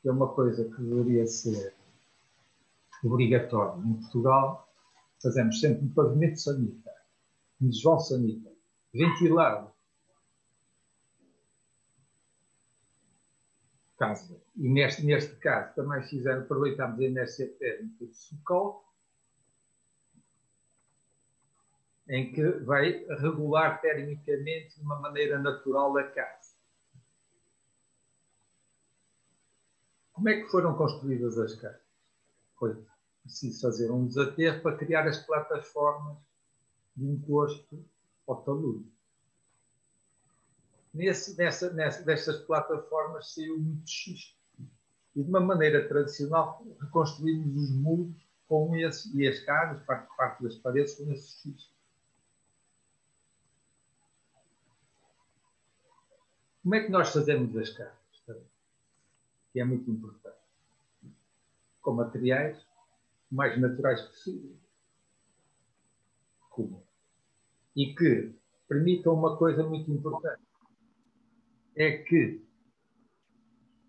que é uma coisa que deveria ser obrigatória em Portugal, fazemos sempre um pavimento sanitário, um desvão sanitário, ventilado. E neste caso também aproveitamos a inércia térmica de Socal, em que vai regular termicamente de uma maneira natural a casa. Como é que foram construídas as casas? Foi preciso fazer um desaterro para criar as plataformas de encosto ao talude. Destas plataformas saiu muito xisto. E de uma maneira tradicional reconstruímos os muros com esse, e as casas, parte das paredes, com esse xisto. Como é que nós fazemos as casas? Que é muito importante. Com materiais mais naturais possíveis. E que permitam uma coisa muito importante. É que,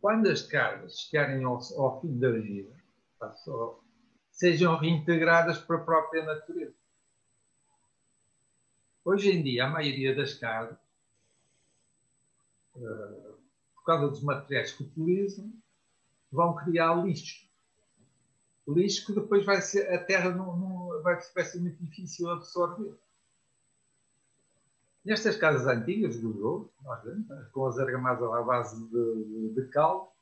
quando as casas chegarem ao fim da vida, sejam reintegradas para a própria natureza. Hoje em dia, a maioria das casas, por causa dos materiais que utilizam, vão criar lixo. Lixo que depois a terra vai ser muito difícil absorver. Nestas casas antigas do Douro, nós vemos, com as argamadas à base de cal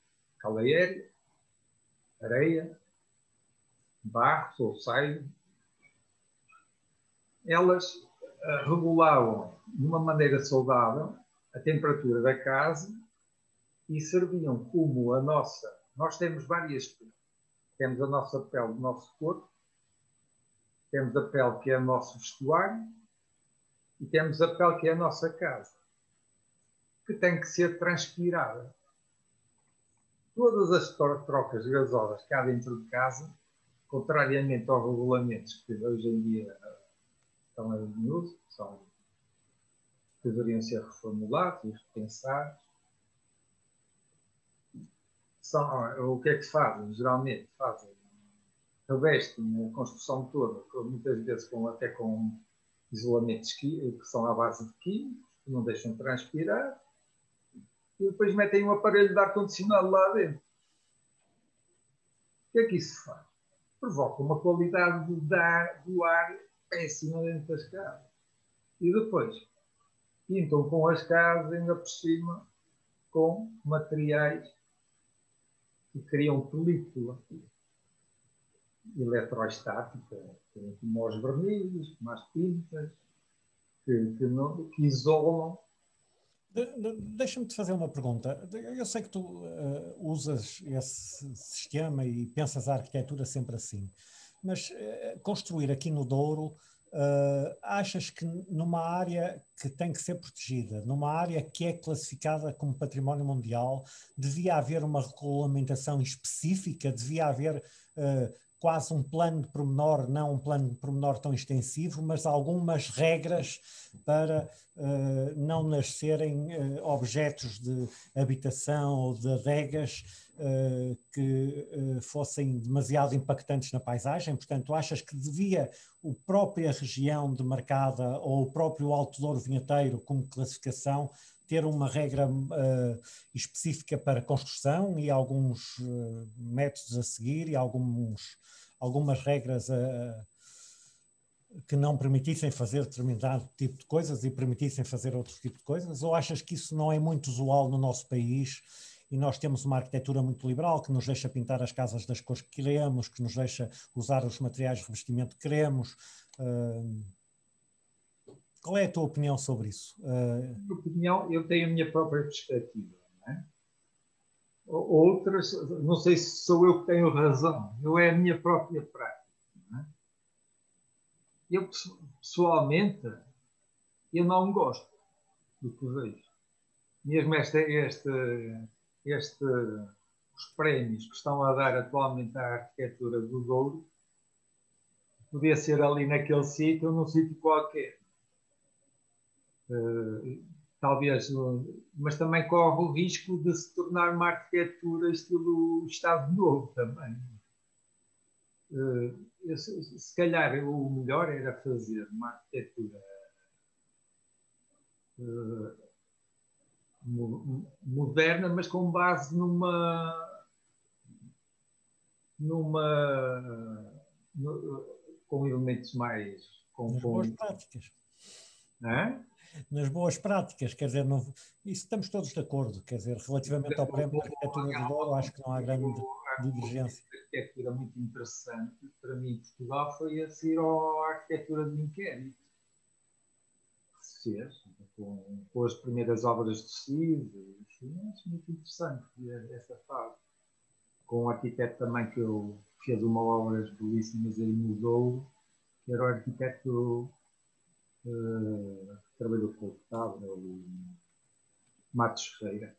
aérea, areia, barro ou saio, elas regulavam de uma maneira saudável a temperatura da casa e serviam como a nossa. Nós temos várias peles. Temos a nossa pele do nosso corpo, temos a pele que é o nosso vestuário e temos a pele que é a nossa casa, que tem que ser transpirada. Todas as trocas gasosas que há dentro de casa, contrariamente aos regulamentos que hoje em dia estão em uso, que deveriam ser reformulados e repensados, o que é que fazem? Geralmente revestem a construção toda, muitas vezes até com isolamentos que são à base de químicos, que não deixam transpirar, e depois metem um aparelho de ar-condicionado lá dentro. O que é que isso faz? Provoca uma qualidade do ar péssima dentro das casas. E depois pintam com as casas ainda por cima com materiais que criam película eletrostática, como os verniz, como as tintas, que isolam. Deixa-me te fazer uma pergunta. Eu sei que tu usas esse sistema e pensas a arquitetura sempre assim, mas construir aqui no Douro, achas que numa área que tem que ser protegida, numa área que é classificada como património mundial, devia haver uma regulamentação específica, devia haver quase um plano de pormenor, não um plano de pormenor tão extensivo, mas algumas regras para não nascerem objetos de habitação ou de adegas que fossem demasiado impactantes na paisagem. Portanto, achas que devia a própria região demarcada ou o próprio Alto Douro Vinheteiro como classificação ter uma regra específica para construção e alguns métodos a seguir e algumas regras que não permitissem fazer determinado tipo de coisas e permitissem fazer outro tipo de coisas? Ou achas que isso não é muito usual no nosso país e nós temos uma arquitetura muito liberal que nos deixa pintar as casas das cores que queremos, que nos deixa usar os materiais de revestimento que queremos? Qual é a tua opinião sobre isso? Minha opinião, eu tenho a minha própria perspectiva. Não é? Outras, não sei se sou eu que tenho razão, é a minha própria prática. Não é? Eu, pessoalmente, eu não gosto do que vejo. Mesmo os prémios que estão a dar atualmente à arquitetura do Douro, podia ser ali naquele sítio, num sítio qualquer. Talvez, mas também corre o risco de se tornar uma arquitetura estilo Estado Novo também. Se calhar o melhor era fazer uma arquitetura moderna, mas com base com elementos mais... Nas boas práticas. Hã? Nas boas práticas, quer dizer, isso estamos todos de acordo, quer dizer, relativamente ao prémio da arquitetura do Douro, acho que não há grande divergência. A arquitetura muito interessante para mim em Portugal foi a seguir à arquitetura de inquérito. Se fez, com as primeiras obras de tecido, acho muito interessante essa fase. Com um arquiteto também que eu fez uma obras belíssimas aí no Douro, que era o arquiteto que trabalhou com o Estado, o Matos Ferreira.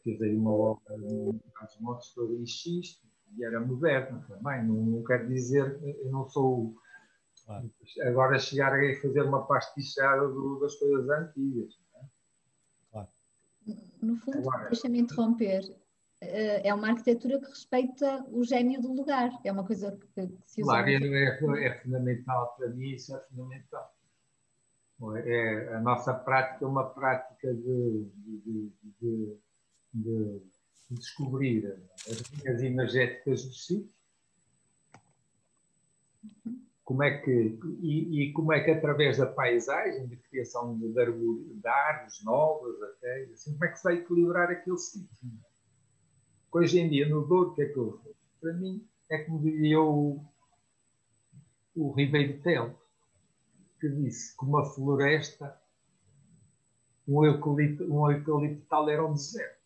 Fez aí uma obra nos montes toda em xisto e era moderna também. Não quero dizer, eu não sou... Claro. Agora chegar a fazer uma pastichada das coisas antigas. Não é? Claro. No fundo, deixa-me interromper, é uma arquitetura que respeita o gênio do lugar. É uma coisa que se usa... Claro, é fundamental para mim, isso é fundamental. A nossa prática é uma prática de descobrir as linhas energéticas do sítio. Como é que através da paisagem, de criação de árvores novas, até, assim, como é que se vai equilibrar aquele sítio? Hoje em dia, no Douro, o que é que eu vejo? Para mim, é como diria o Ribeiro Telo, que disse que uma floresta, um eucalipto tal era um deserto.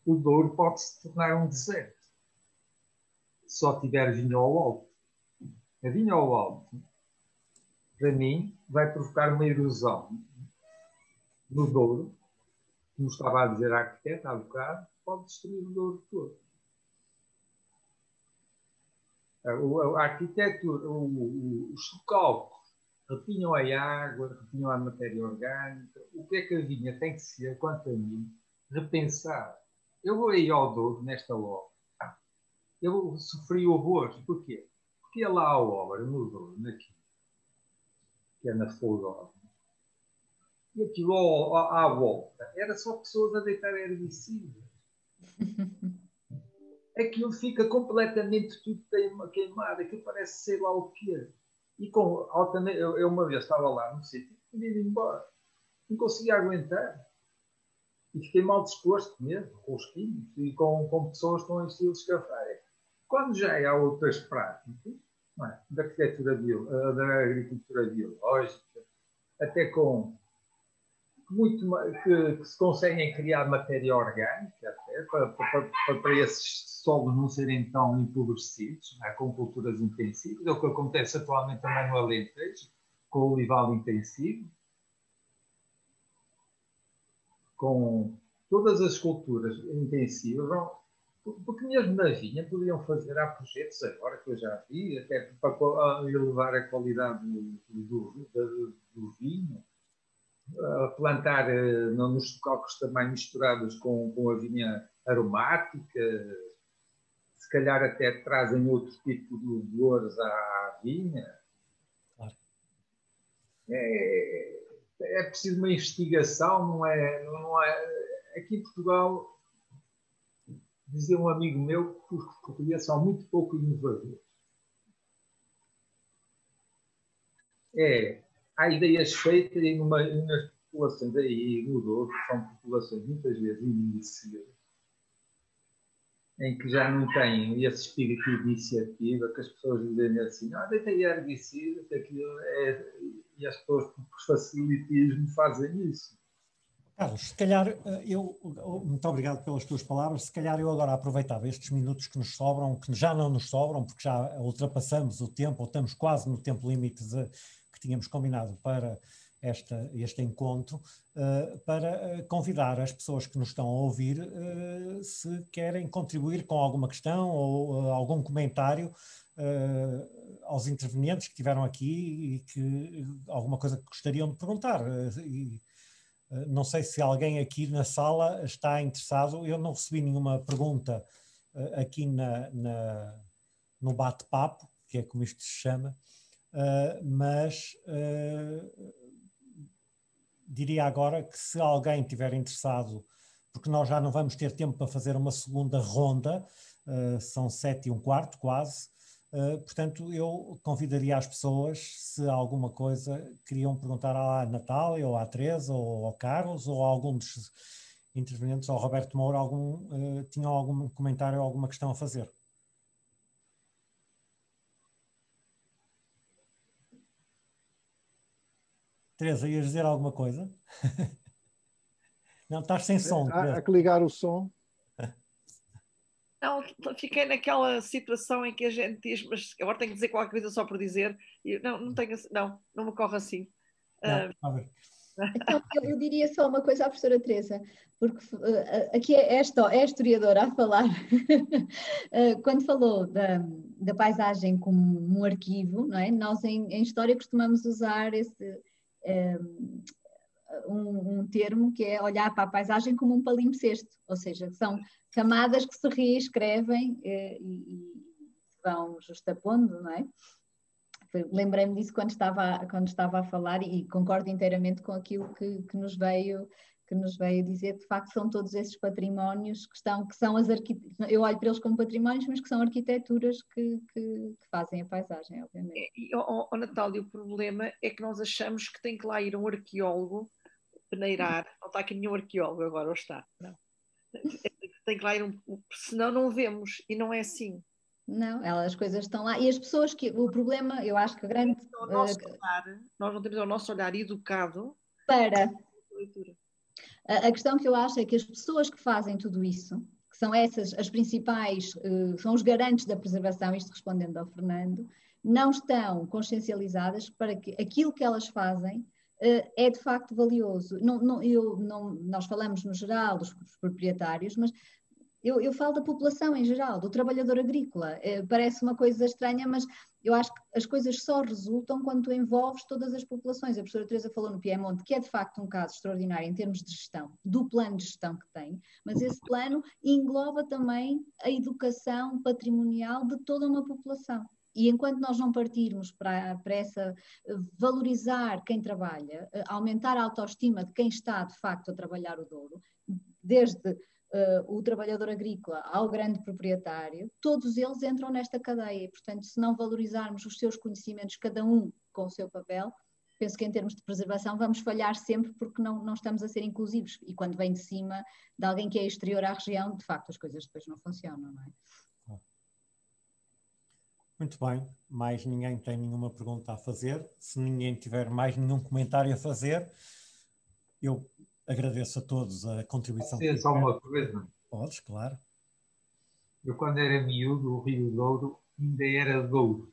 O Douro pode se tornar um deserto. Se só tiver vinho ao alto. A vinho ao alto, para mim, vai provocar uma erosão no Douro, como estava a dizer a arquiteta há bocado, pode destruir o Douro todo. A arquitetura, os socalcos retinham a água, retinham a matéria orgânica. O que é que a vinha tem que ser, quanto a mim, repensar? Eu vou aí ao Douro, nesta obra. Eu sofri horrores. Porquê? Porque lá a obra, no Douro, aqui, que é na Floresta, e aquilo à volta era só pessoas a deitar herbicidas. aquilo fica completamente tudo queimado, aquilo parece sei lá o quê. E eu uma vez estava lá no sítio e queria ir embora. Não conseguia aguentar. E fiquei mal disposto mesmo, com os químicos e com pessoas com estilos café. Quando já há outras práticas, não é? Da arquitetura da agricultura biológica, até com muito que se conseguem criar matéria orgânica até, para esses solos não serem tão empobrecidos, não é? Com culturas intensivas. É o que acontece atualmente também no Alentejo, com o olival intensivo, com todas as culturas intensivas, porque mesmo na vinha podiam fazer, há projetos agora que eu já vi, até para elevar a qualidade do vinho, plantar nos estocalcos também misturados com a vinha aromática, se calhar até trazem outro tipo de odores à vinha. Claro. É preciso uma investigação, não é? Aqui em Portugal, dizia um amigo meu que os portugueses são muito pouco inovadores. Há ideias feitas nas populações aí no Douro, que são populações muitas vezes envelhecidas, em que já não têm esse espírito de iniciativa, que as pessoas dizem assim, deitei herbicidas, e as pessoas, por facilitismo, fazem isso. Carlos, se calhar, muito obrigado pelas tuas palavras, se calhar eu agora aproveitava estes minutos que nos sobram, que já não nos sobram, porque já ultrapassamos o tempo, ou estamos quase no tempo limite que tínhamos combinado para este encontro, para convidar as pessoas que nos estão a ouvir, se querem contribuir com alguma questão ou algum comentário aos intervenientes que estiveram aqui e que alguma coisa que gostariam de perguntar. Não sei se alguém aqui na sala está interessado. Eu não recebi nenhuma pergunta aqui no bate-papo, que é como isto se chama, mas diria agora que se alguém estiver interessado, porque nós já não vamos ter tempo para fazer uma segunda ronda, são 7:15 quase, portanto eu convidaria as pessoas, se alguma coisa queriam perguntar à Natália ou à Teresa ou ao Carlos ou a algum dos intervenientes, ao Roberto Moura, tinham algum comentário ou alguma questão a fazer. Teresa, ias dizer alguma coisa? Não, estás sem som. Há que ligar o som. Não, fiquei naquela situação em que a gente diz, mas agora tenho que dizer qualquer coisa só por dizer. Não me corre assim. Então, eu diria só uma coisa à professora Teresa, porque aqui é a historiadora a falar. Quando falou da paisagem como um arquivo, não é? Nós em história costumamos usar um termo que é olhar para a paisagem como um palimpsesto, ou seja, são camadas que se reescrevem e vão justapondo, não é? Lembrei-me disso quando estava a falar e concordo inteiramente com aquilo que nos veio dizer. De facto, são todos esses patrimónios que são eu olho para eles como patrimónios, mas que são arquiteturas que fazem a paisagem, obviamente. Natália, o problema é que nós achamos que tem que lá ir um arqueólogo peneirar. Não está aqui nenhum arqueólogo agora, ou está? Não. Tem que lá ir senão não vemos, e não é assim. Não, as coisas estão lá. E as pessoas o problema, eu acho que a grande... Nós não temos o nosso olhar educado para a leitura. A questão que eu acho é que as pessoas que fazem tudo isso, que são essas as principais, são os garantes da preservação, isto respondendo ao Fernando, não estão consciencializadas para que aquilo que elas fazem é de facto valioso. Nós falamos no geral dos proprietários, mas eu falo da população em geral, do trabalhador agrícola. Parece uma coisa estranha, mas eu acho que as coisas só resultam quando tu envolves todas as populações. A professora Teresa falou no Piemonte, que é de facto um caso extraordinário em termos de gestão, do plano de gestão que tem, mas esse plano engloba também a educação patrimonial de toda uma população. E enquanto nós não partirmos para valorizar quem trabalha, aumentar a autoestima de quem está de facto a trabalhar o Douro, desde o trabalhador agrícola ao grande proprietário, todos eles entram nesta cadeia. E, portanto, se não valorizarmos os seus conhecimentos, cada um com o seu papel, penso que em termos de preservação vamos falhar sempre porque não estamos a ser inclusivos. E quando vem de cima de alguém que é exterior à região, de facto as coisas depois não funcionam, não é? Muito bem, mais ninguém tem nenhuma pergunta a fazer. Se ninguém tiver mais nenhum comentário a fazer, eu agradeço a todos a contribuição. Sim, só uma coisa. Podes, claro. Eu, quando era miúdo, o Rio Douro ainda era de ouro.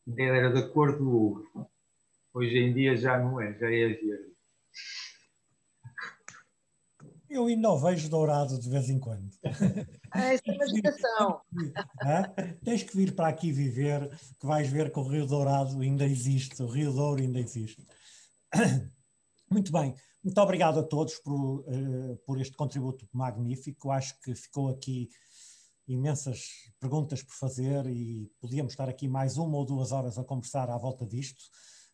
Ainda era da cor do ouro. Hoje em dia já não é, já é verde. Eu ainda o vejo dourado de vez em quando. Essa é imaginação. Tens que vir para aqui viver, que vais ver que o Rio Dourado ainda existe, o Rio Douro ainda existe. Muito bem, muito obrigado a todos por este contributo magnífico. Acho que ficou aqui imensas perguntas por fazer e podíamos estar aqui mais 1 ou 2 horas a conversar à volta disto.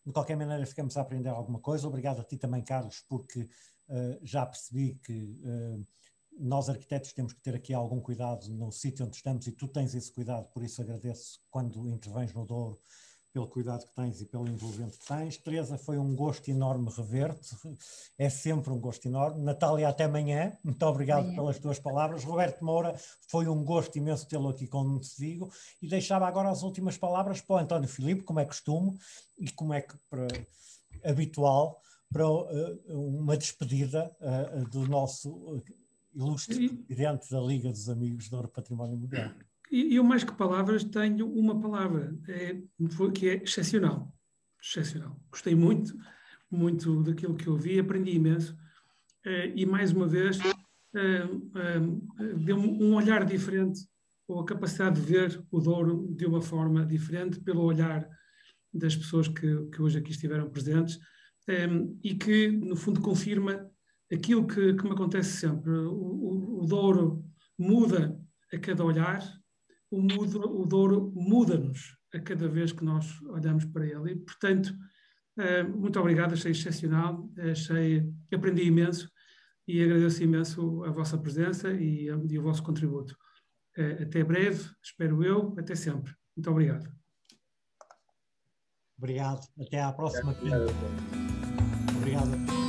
De qualquer maneira, ficamos a aprender alguma coisa. Obrigado a ti também, Carlos, porque já percebi que nós arquitetos temos que ter aqui algum cuidado no sítio onde estamos e tu tens esse cuidado, por isso agradeço quando intervens no Douro pelo cuidado que tens e pelo envolvimento que tens. Teresa, foi um gosto enorme rever-te, é sempre um gosto enorme. Natália, até amanhã, muito obrigado pelas tuas palavras. Roberto Moura, foi um gosto imenso tê-lo aqui consigo e deixava agora as últimas palavras para o António Filipe, como é costume e como é que habitual, para uma despedida do nosso ilustre presidente da Liga dos Amigos do Douro Património Mundial. E eu, mais que palavras, tenho uma palavra, que é excepcional. Excepcional. Gostei muito, muito daquilo que ouvi, aprendi imenso. E, mais uma vez, deu-me um olhar diferente, ou a capacidade de ver o Douro de uma forma diferente, pelo olhar das pessoas que hoje aqui estiveram presentes, e que, no fundo, confirma aquilo que me acontece sempre. O Douro muda a cada olhar, o Douro muda-nos a cada vez que nós olhamos para ele. E, portanto, muito obrigado, achei excepcional, aprendi imenso e agradeço imenso a vossa presença e o vosso contributo. Até breve, espero eu, até sempre. Muito obrigado. Obrigado, até à próxima. Obrigado.